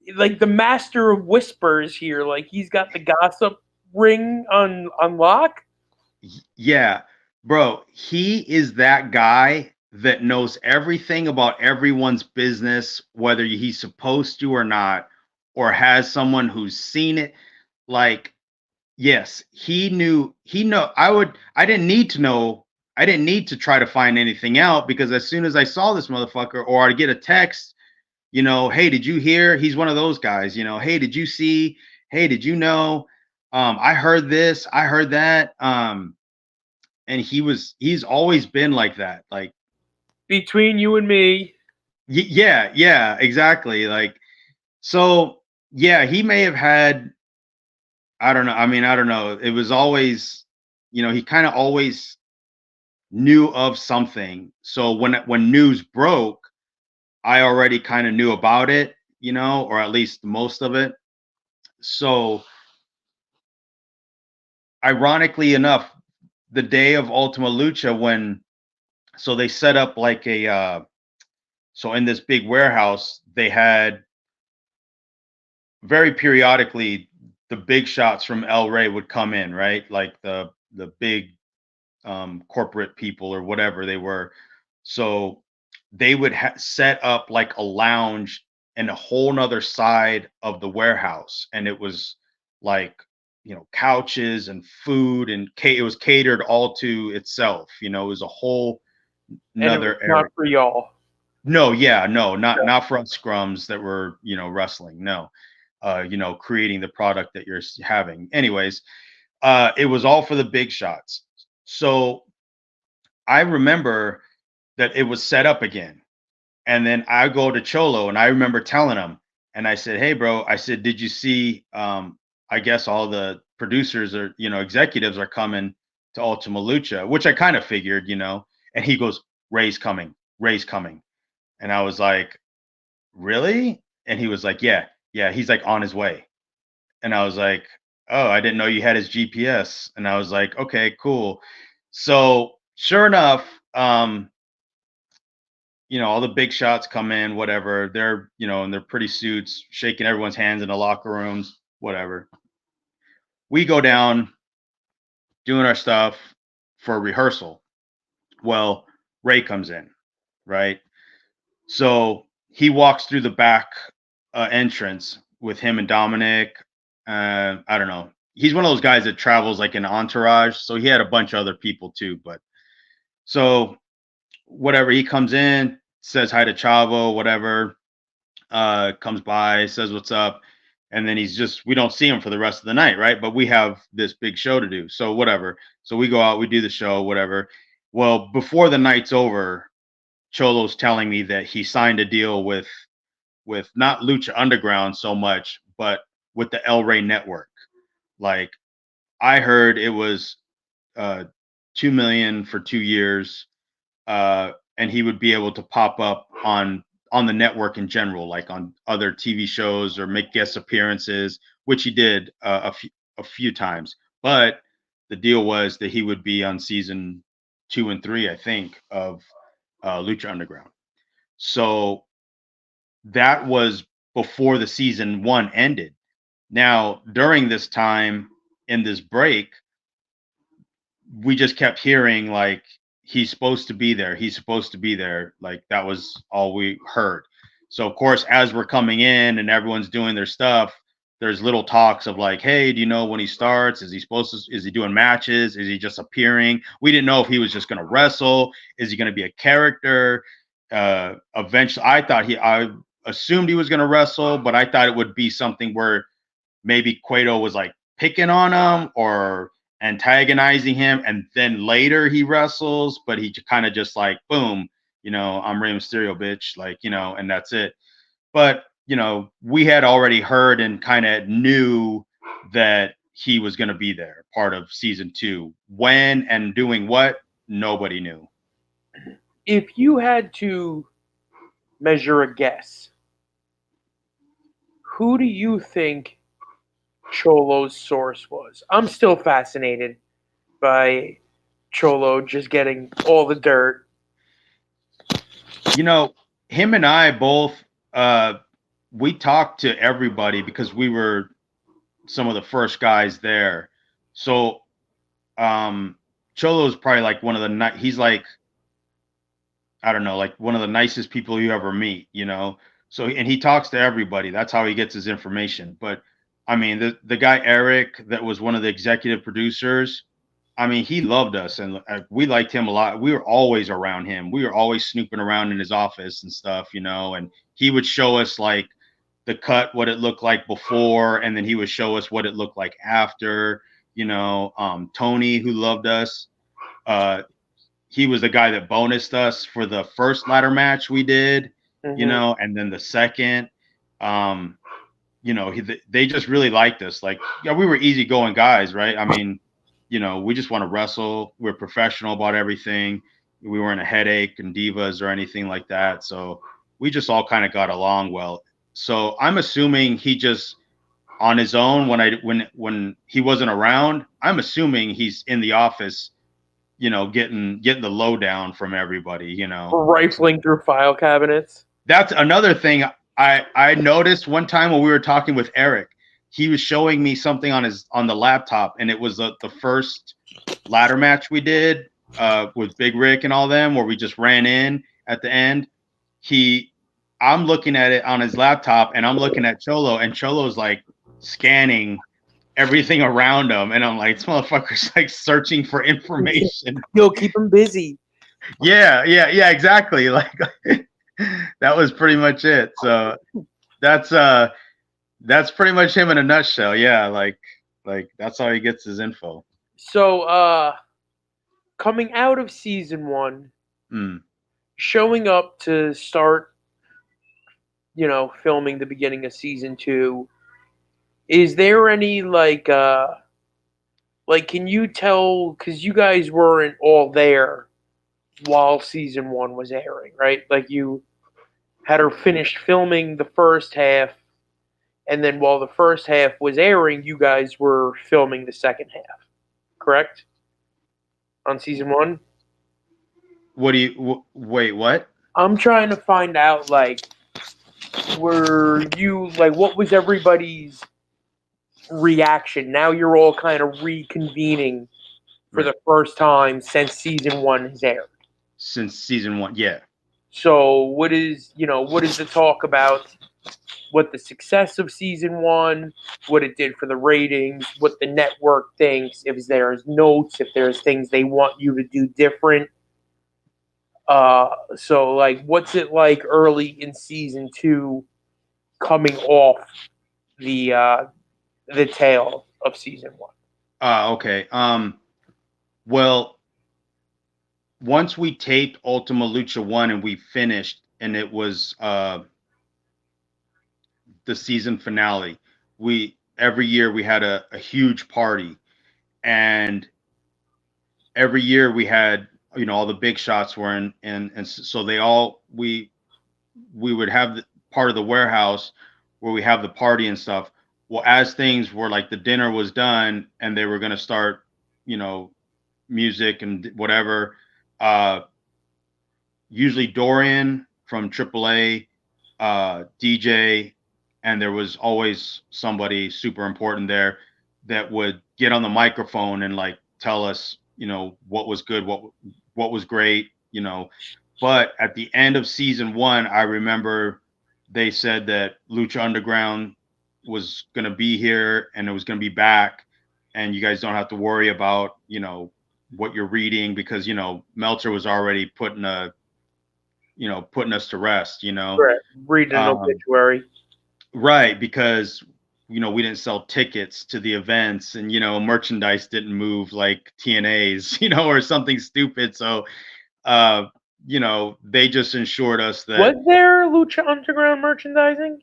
he like the master of whispers here? Like he's got the gossip ring on lock? Yeah, bro, he is that guy that knows everything about everyone's business, whether he's supposed to or not, or has someone who's seen it. Like, yes, I didn't need to know, I didn't need to try to find anything out because as soon as I saw this motherfucker or I'd get a text, hey, did you hear? He's one of those guys, hey, did you see? Hey, did you know? I heard this, I heard that. And he's always been like that. Like, Between you and me, yeah, yeah, exactly. Like, so yeah, he may have had, I don't know. I mean, I don't know. It was always, he kind of always knew of something. So when news broke, I already kind of knew about it, or at least most of it. So ironically enough, the day of Ultima Lucha, so they set up like so in this big warehouse, they had very periodically the big shots from El Rey would come in, right? Like the big corporate people or whatever they were. So they would set up like a lounge in a whole nother side of the warehouse, and it was like couches and food, and it was catered all to itself. It was a whole and it was another not area. for y'all. No, yeah, no, not for us scrums that were wrestling. No, creating the product that you're having. Anyways, it was all for the big shots. So I remember that it was set up again. And then I go to Cholo and I remember telling him, and I said, "Hey, bro," I said, "Did you see, I guess all the producers or, executives are coming to Ultima Lucha," which I kind of figured, and he goes, "Ray's coming, Ray's coming." And I was like, "Really?" And he was like, "Yeah, yeah, he's like on his way." And I was like, "Oh, I didn't know you had his GPS." And I was like, "Okay, cool." So sure enough, all the big shots come in, whatever. They're, in their pretty suits, shaking everyone's hands in the locker rooms, whatever. We go down doing our stuff for a rehearsal. Well, Ray comes in, right? So he walks through the back entrance, with him and Dominic. I don't know. He's one of those guys that travels like an entourage, so he had a bunch of other people too. But so whatever, he comes in, says hi to Chavo, whatever, comes by, says what's up, and then we don't see him for the rest of the night, right? But we have this big show to do, so whatever. So we go out, we do the show, whatever. Well, before the night's over, Cholo's telling me that he signed a deal with not Lucha Underground so much, but with the El Rey Network. Like, I heard it was 2 million for 2 years, and he would be able to pop up on the network in general, like on other TV shows or make guest appearances, which he did a few times. But the deal was that he would be on season 2 and 3, I think, of Lucha Underground. So that was before the season 1 ended. Now, during this time in this break, we just kept hearing like he's supposed to be there. He's supposed to be there. Like that was all we heard. So of course, as we're coming in and everyone's doing their stuff, there's little talks of like, hey, do you know when he starts? Is he doing matches? Is he just appearing? We didn't know if he was just going to wrestle. Is he going to be a character? Eventually, I assumed he was going to wrestle, but I thought it would be something where maybe Cueto was like picking on him or antagonizing him, and then later he wrestles, but he kind of just like, boom, I'm Rey Mysterio, bitch, like, and that's it. But we had already heard and kind of knew that he was going to be there, part of season 2. When and doing what, nobody knew. If you had to measure a guess, who do you think Cholo's source was? I'm still fascinated by Cholo just getting all the dirt. Him and I both, we talked to everybody because we were some of the first guys there. So Cholo's probably like one of the he's like, I don't know, like one of the nicest people you ever meet, So, and he talks to everybody. That's how he gets his information. But I mean, the guy Eric, that was one of the executive producers, I mean, he loved us and we liked him a lot. We were always around him. We were always snooping around in his office and stuff, and he would show us like the cut, what it looked like before, and then he would show us what it looked like after. Tony, who loved us, he was the guy that bonused us for the first ladder match we did, and then the second. They just really liked us. Like, yeah, we were easygoing guys, right? I mean, we just want to wrestle. We're professional about everything. We weren't a headache and divas or anything like that. So we just all kind of got along well. So I'm assuming he just on his own when he wasn't around, I'm assuming he's in the office, getting the lowdown from everybody, Rifling through file cabinets. That's another thing I noticed one time when we were talking with Eric. He was showing me something on the laptop, and it was the first ladder match we did with Big Rick and all them, where we just ran in at the end. I'm looking at it on his laptop, and I'm looking at Cholo, and Cholo's like scanning everything around him, and I'm like, this motherfucker's like searching for information. You'll keep him busy. Yeah, exactly. Like that was pretty much it. So that's pretty much him in a nutshell. Yeah, like that's how he gets his info. So coming out of season 1, showing up to start, filming the beginning of season 2, is there any like can you tell, because you guys weren't all there while season 1 was airing, right? Like you had her finished filming the first half, and then while the first half was airing, you guys were filming the second half, correct? On season 1? Wait, what? I'm trying to find out, like, were you, like, what was everybody's reaction? Now you're all kind of reconvening for the first time since season 1 has aired. Since season 1, yeah. So what is the talk about what the success of season one, what it did for the ratings, what the network thinks, if there's notes, if there's things they want you to do different. So like, what's it like early in season two, coming off the tail of season one? Okay. Well, once we taped Ultima Lucha 1 and we finished, and it was the season finale, we every year we had a huge party, and every year we had, all the big shots were in, and so they all we would have part of the warehouse where we have the party and stuff. Well, as things were like, the dinner was done and they were going to start, you know, music and whatever. Uh, Usually Dorian from AAA, DJ, and there was always somebody super important there that would get on the microphone and like tell us, what was good, what was great, But at the end of season one, I remember they said that Lucha Underground was going to be here and it was going to be back, and you guys don't have to worry about, what you're reading, because Meltzer was already putting us to rest, Right. Read an obituary. right, because we didn't sell tickets to the events, and merchandise didn't move like TNA's, or something stupid. So they just ensured us that Was there Lucha Underground merchandising?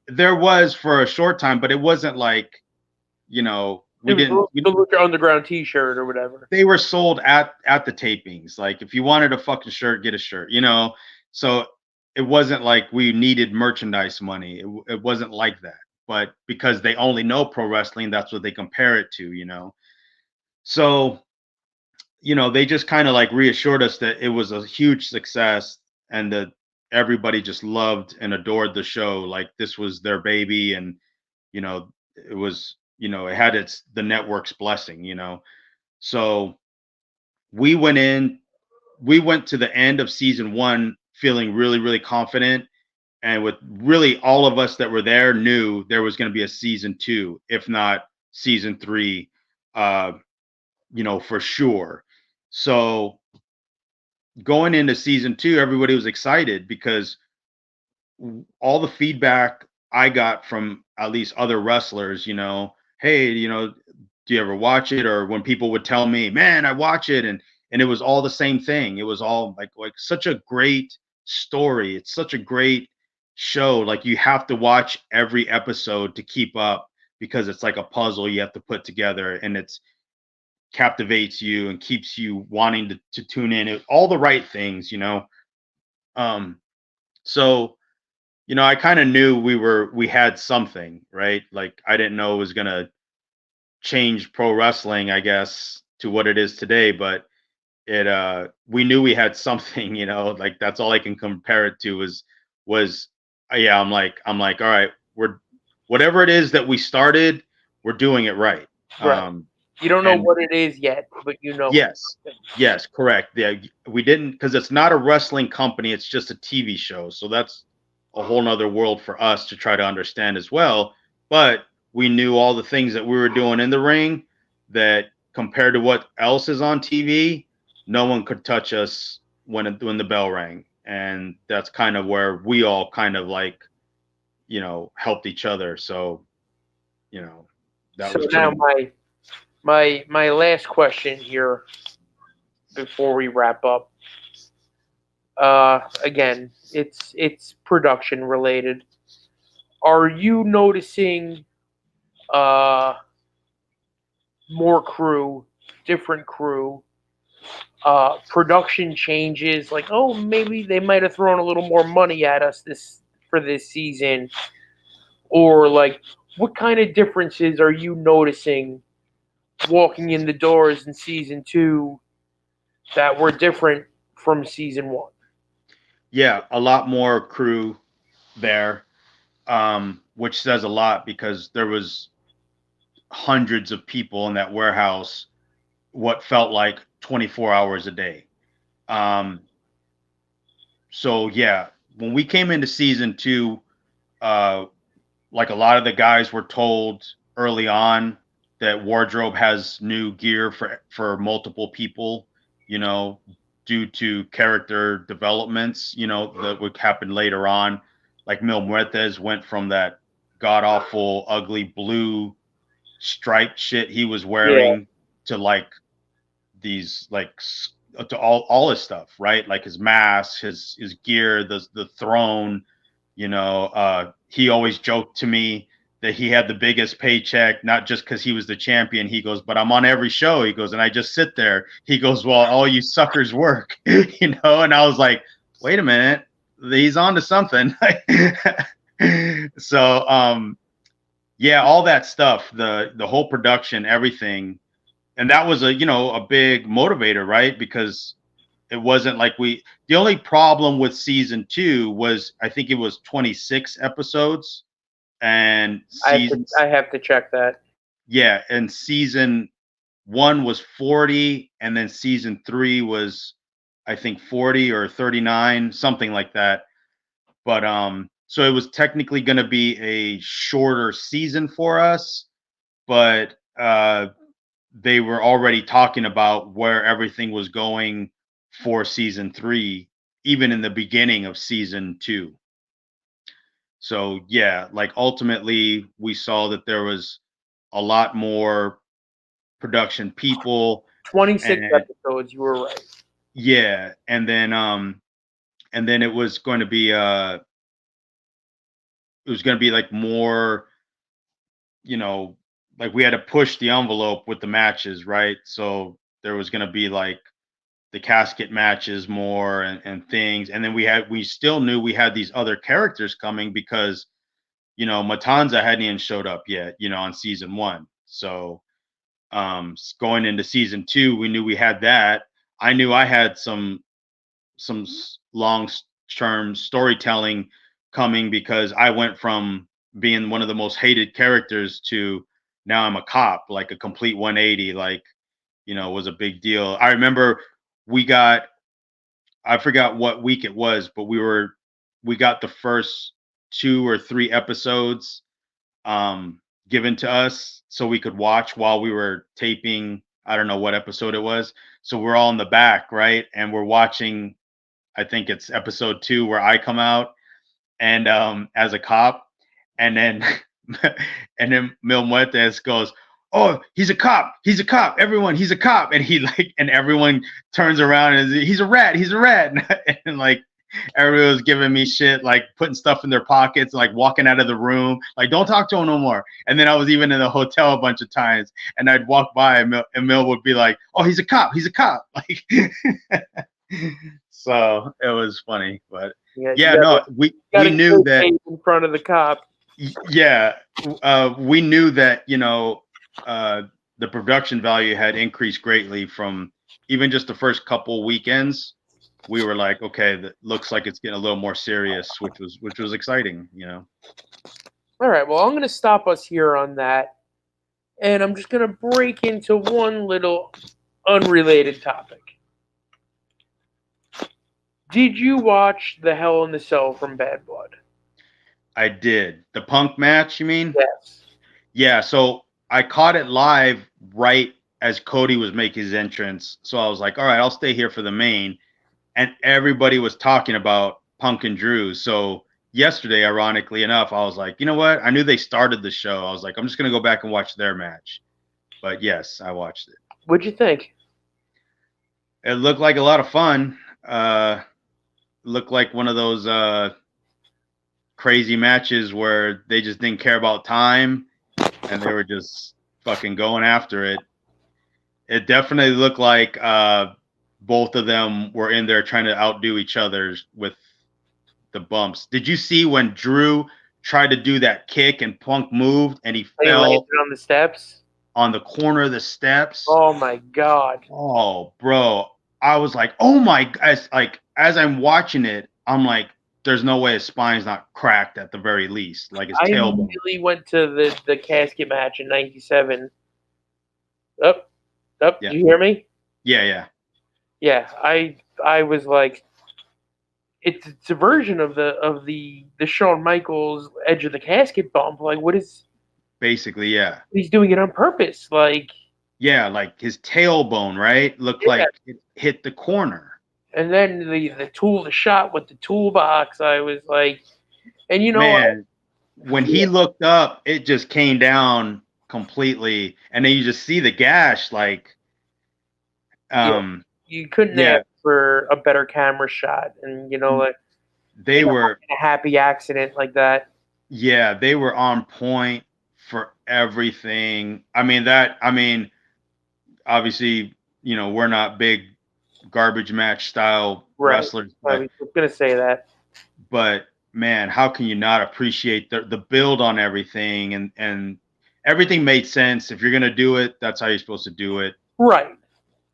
there was for a short time, but it wasn't like, we didn't The Lucha Underground T-shirt or whatever. They were sold at the tapings. Like, if you wanted a fucking shirt, get a shirt, So it wasn't like we needed merchandise money. It wasn't like that. But because they only know pro wrestling, that's what they compare it to. So, they just kind of like reassured us that it was a huge success, and that everybody just loved and adored the show. Like, this was their baby, and it was, it had the network's blessing. So we went to the end of season one feeling really, really confident. And with really all of us that were there knew there was going to be a season two, if not season three, for sure. So going into season two, everybody was excited because all the feedback I got from at least other wrestlers, hey, do you ever watch it? Or when people would tell me, man, I watch it, and it was all the same thing. It was all like such a great story. It's such a great show. Like, you have to watch every episode to keep up, because it's like a puzzle you have to put together, and it's captivates you and keeps you wanting to tune in. All the right things. So I kind of knew we had something, right? Like, I didn't know it was gonna change pro wrestling, I guess, to what it is today, but we knew we had something, like, that's all I can compare it to was yeah, I'm like, all right, we're whatever it is that we started, we're doing it right. Right. You don't know And what it is yet, but you know. yes, correct. Yeah, we didn't, because it's not a wrestling company, it's just a TV show. So that's a whole nother world for us to try to understand as well. But we knew all the things that we were doing in the ring, that compared to what else is on TV, no one could touch us when the bell rang. And that's kind of where we all kind of like, helped each other. So, that So was now pretty. my last question here before we wrap up. Again, it's production related. Are you noticing uh more crew, different crew, production changes? Like, oh, maybe they might have thrown a little more money at us for this season, or like, what kind of differences are you noticing walking in the doors in season two that were different from season one? Yeah, a lot more crew there, which says a lot, because there was hundreds of people in that warehouse, what felt like 24 hours a day. Um, so yeah, when we came into season two, like a lot of the guys were told early on that wardrobe has new gear for multiple people, you know, due to character developments, you know, that would happen later on. Like Mil Muertes went from that god awful, ugly blue striped shit he was Yeah. wearing to like these like to all his stuff, right? Like his mask, his gear, the throne. You know, he always joked to me that he had the biggest paycheck, not just because he was the champion. He goes, but I'm on every show. He goes, and I just sit there. He goes, well, all you suckers work, you know. And I was like, wait a minute, he's on to something. So, yeah, all that stuff, the whole production, everything, and that was a big motivator, right? Because it wasn't like the only problem with season 2 was I think it was 26 episodes, and I have to check that. yeah, and season 1 was 40, and then season 3 was I think 40 or 39, something like that. But so it was technically going to be a shorter season for us, but they were already talking about where everything was going for season 3, even in the beginning of season 2. So yeah, like ultimately we saw that there was a lot more production people, 26 and episodes, you were right. yeah, and then it was going to be like more, you know, like we had to push the envelope with the matches, right? So there was going to be like the casket matches more and things. And then we still knew we had these other characters coming because, you know, Matanza hadn't even showed up yet, you know, on season 1. So going into season 2, we knew we had that. I knew I had some long term storytelling coming because I went from being one of the most hated characters to now I'm a cop, like a complete 180, like, you know, was a big deal. I remember we got, I forgot what week it was, but we got the first 2 or 3 episodes given to us so we could watch while we were taping. I don't know what episode it was. So we're all in the back, right? And we're watching, I think it's episode 2 where I come out and as a cop, and then and then Mil Muertes goes, "Oh, he's a cop! He's a cop! Everyone, he's a cop!" And he like, and everyone turns around and he's a rat! He's a rat! And like everyone was giving me shit, like putting stuff in their pockets, like walking out of the room, like don't talk to him no more. And then I was even in the hotel a bunch of times, and I'd walk by and Mil would be like, "Oh, he's a cop! He's a cop!" Like. So it was funny, but yeah, no, we knew that in front of the cop. yeah, we knew that, you know, the production value had increased greatly from even just the first couple weekends. We were like, okay, that looks like it's getting a little more serious, which was exciting, you know. All right, well, I'm going to stop us here on that, and I'm just going to break into one little unrelated topic. Did you watch the Hell in the Cell from Bad Blood? I did. The Punk match, you mean? Yes. Yeah, so I caught it live right as Cody was making his entrance. So I was like, all right, I'll stay here for the main. And everybody was talking about Punk and Drew. So yesterday, ironically enough, I was like, you know what? I knew they started the show. I was like, I'm just going to go back and watch their match. But yes, I watched it. What'd you think? It looked like a lot of fun. Looked like one of those crazy matches where they just didn't care about time and they were just fucking going after it. It definitely looked like both of them were in there trying to outdo each other with the bumps. Did you see when Drew tried to do that kick and Punk moved and he fell on the steps? On the corner of the steps? Oh my god. Oh, bro. I was like, oh my, as I'm watching it, I'm like, there's no way his spine's not cracked at the very least. Like his tailbone. I really went to the casket match in '97. Up, Yeah. Do you hear me? Yeah. Yeah, I was like, it's a version of the Shawn Michaels edge of the casket bump. Like, what is Basically, yeah. he's doing it on purpose? Like, Yeah, like his tailbone, right? Looked yeah. like it hit the corner. And then the shot with the toolbox. I was like, and you know what? Man, when he looked up, it just came down completely. And then you just see the gash, like, Yeah, you couldn't yeah, ask for a better camera shot, and like they were, in a happy accident like that. yeah, they were on point for everything. I mean, obviously, we're not big garbage match style Right. wrestlers, I was gonna say that. but man, how can you not appreciate the build on everything, and everything made sense. If you're gonna do it, that's how you're supposed to do it. Right.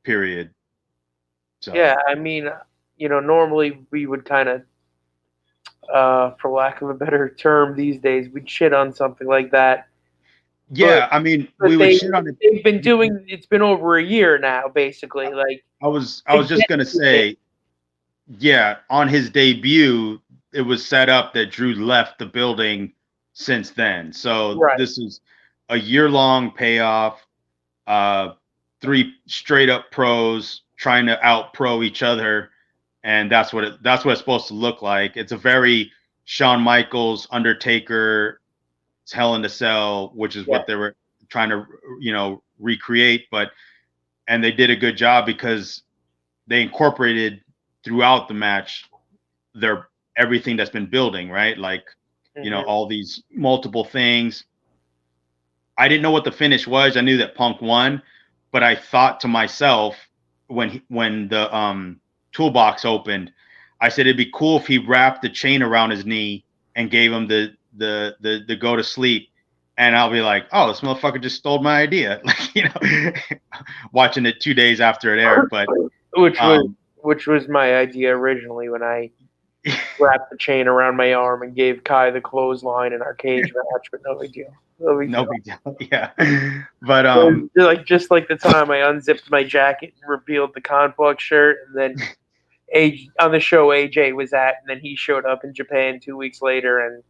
Period. Yeah. So I mean, normally we would kind of, for lack of a better term, these days we'd shit on something like that. But yeah, I mean, but we would shit on it. they've been doing. It's been over a year now, basically. Like I was just gonna say, yeah, on his debut, it was set up that Drew left the building since then. So right. this is a year-long payoff. Three straight up pros trying to out pro each other, and that's what it's supposed to look like. It's a very Shawn Michaels, Undertaker, Hell in a Cell, which is Yeah. what they were trying to recreate. And they did a good job because they incorporated throughout the match their everything that's been building, right? Like, all these multiple things. I didn't know what the finish was. I knew that Punk won, but I thought to myself when the toolbox opened, I said it'd be cool if he wrapped the chain around his knee and gave him the go to sleep, and I'll be like, oh, this motherfucker just stole my idea, like, watching it 2 days after it aired, but which was my idea originally when I wrapped the chain around my arm and gave Kai the clothesline in our cage match, but no big deal. no big deal. Yeah, but just like the time I unzipped my jacket and revealed the Conflux shirt, and then on the show AJ was at, and then he showed up in Japan 2 weeks later and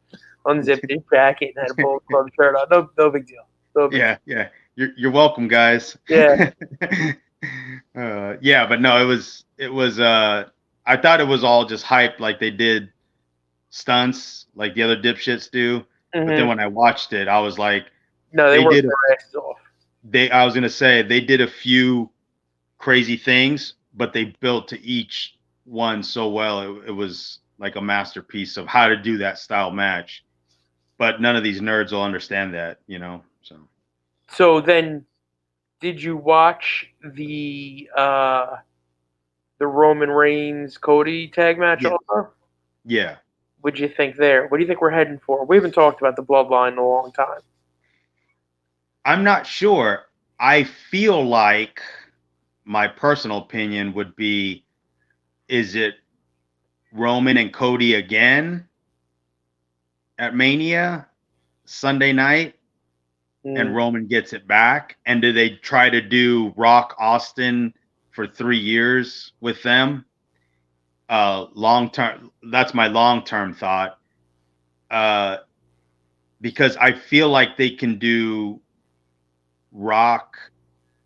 unzipped his jacket and had a Bullet Club shirt on. No big deal. No big yeah, yeah. You're welcome, guys. Yeah. Yeah, but no, it was I thought it was all just hype, like they did stunts like the other dipshits do. But then when I watched it, I was like, No, they worked did their asses off. I was gonna say they did a few crazy things, but they built to each one so well. It was like a masterpiece of how to do that style match. But none of these nerds will understand that, So then, did you watch the Roman Reigns Cody tag match Yeah. also? Yeah. What'd you think there? What do you think we're heading for? We haven't talked about the bloodline in a long time. I'm not sure. I feel like my personal opinion would be, is it Roman and Cody again at Mania Sunday night, and Roman gets it back? And do they try to do Rock Austin for 3 years with them? Long term, that's my long-term thought. Because I feel like they can do Rock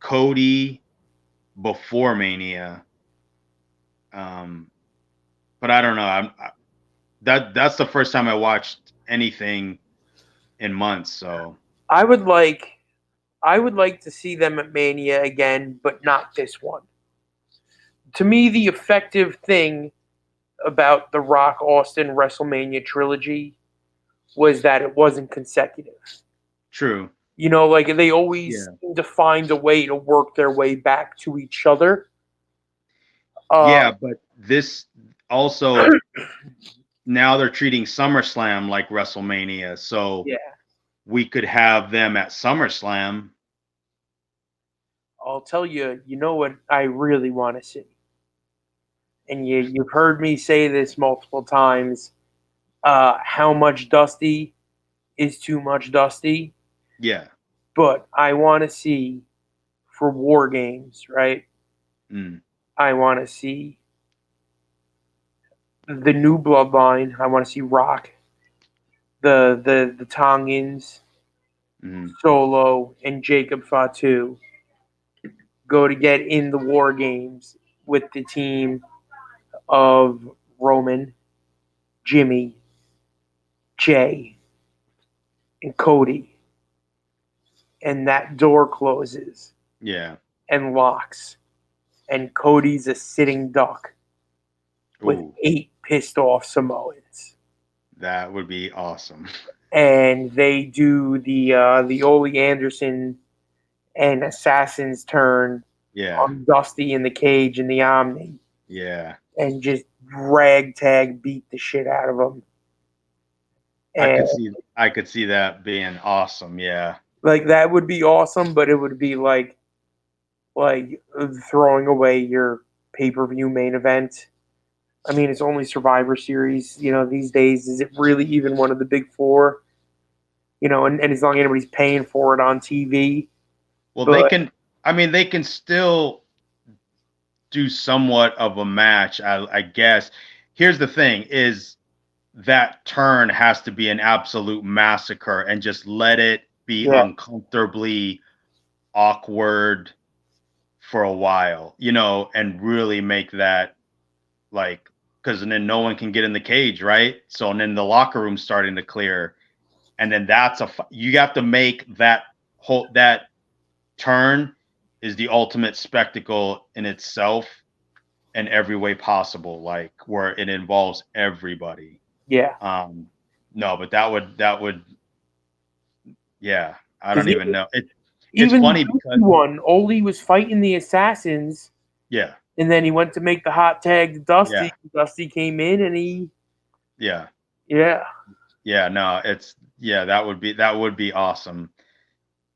Cody before Mania. But I don't know. That's the first time I watched anything in months. So I would like to see them at Mania again, but not this one. To me, the effective thing about the Rock Austin WrestleMania trilogy was that it wasn't consecutive. true. Like they always seem to find a way to work their way back to each other. Yeah, but this also, now they're treating SummerSlam like WrestleMania, so we could have them at SummerSlam. I'll tell you, what I really want to see, and you've heard me say this multiple times. How much Dusty is too much Dusty. Yeah. But I want to see, for War Games, right? I want to see the new bloodline. I want to see Rock, the Tongans, Mhm. Solo, and Jacob Fatu go to get in the War Games with the team of Roman, Jimmy, Jay, and Cody. And that door closes Yeah. and locks. And Cody's a sitting duck with Ooh, 8 pissed off Samoans. that would be awesome. And they do the Ole Anderson and Assassin's turn Yeah. on Dusty in the cage in the Omni Yeah. and just ragtag beat the shit out of him. I And could see that being awesome. Yeah. like that would be awesome, but it would be like throwing away your pay-per-view main event. I mean, it's only Survivor Series, these days. Is it really even one of the big four? And as long as anybody's paying for it on TV. Well, But they can still do somewhat of a match, I guess. Here's the thing is that turn has to be an absolute massacre and just let it be yeah, uncomfortably awkward for a while, and really make that like because then no one can get in the cage, right? So and then the locker room's starting to clear, and then you have to make that turn is the ultimate spectacle in itself in every way possible, like where it involves everybody. yeah. No, but that would yeah, I Because don't even know. It's even the funny Dusty because one, Ole was fighting the Assassins, yeah, and then he went to make the hot tag to yeah, Dusty. Dusty came in, and yeah, yeah, yeah. No, that would be awesome.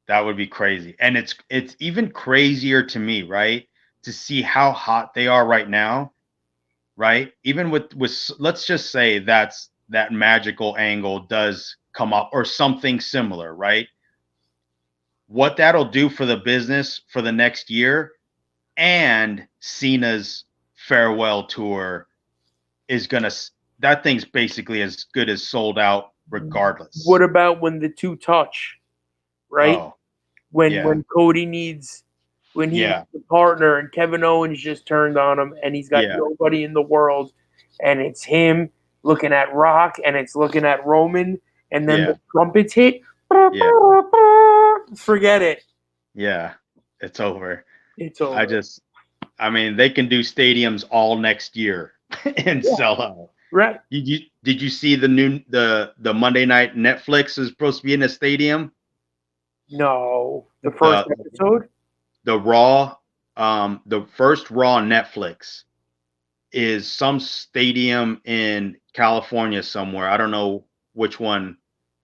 That would be crazy. And it's even crazier to me, right? To see how hot they are right now, right? Even with let's just say that magical angle does come up or something similar, right? What that'll do for the business for the next year and Cena's farewell tour is gonna that thing's basically as good as sold out regardless. what about when the two touch, right? Oh, When yeah, when Cody needs when he needs yeah, a partner, and Kevin Owens just turned on him, and he's got yeah, nobody in the world, and it's him looking at Rock, and it's looking at Roman, and then yeah, the trumpets hit. yeah, Forget it. yeah. It's over. It's I over. just I mean, they can do stadiums all next year and Yeah, sell out. right. Did you see the Monday night Netflix is supposed to be in a stadium? No, the first The episode. the Raw, the first Raw Netflix is some stadium in California somewhere. I don't know which one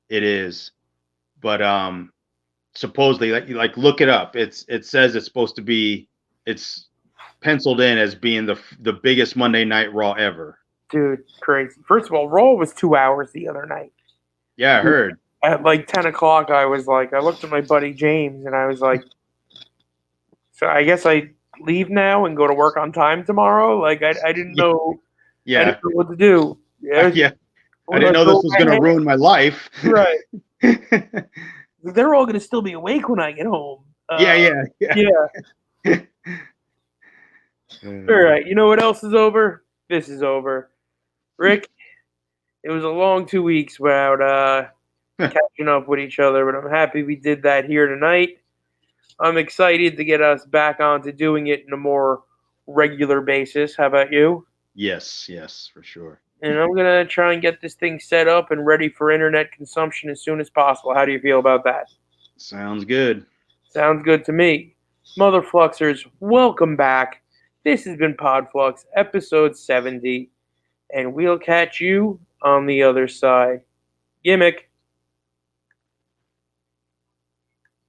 it is, but supposedly like look it up. It says it's supposed to be it's penciled in as being the biggest Monday Night Raw ever. Dude, crazy. First of all, Raw was 2 hours the other night. Yeah, I heard. At like 10 o'clock, I looked at my buddy James, and I was like, so I guess I leave now and go to work on time tomorrow. Like I didn't Yeah, know, I didn't yeah, know what to do. Yeah, yeah. I what do didn't I know throw this was my gonna hand? ruin my life. Right. They're all gonna still be awake when I get home. Yeah, yeah, yeah. Yeah. All Uh, right. You know what else is over? This is over. Rick, it was a long 2 weeks without catching up with each other, but I'm happy we did that here tonight. I'm excited to get us back onto doing it in a more regular basis. How about you? yes, yes, for sure. And I'm gonna try and get this thing set up and ready for internet consumption as soon as possible. How do you feel about that? Sounds good. Sounds good to me. Mother Fluxers, welcome back. This has been Podfluxx, episode 70, and we'll catch you on the other side. Gimmick.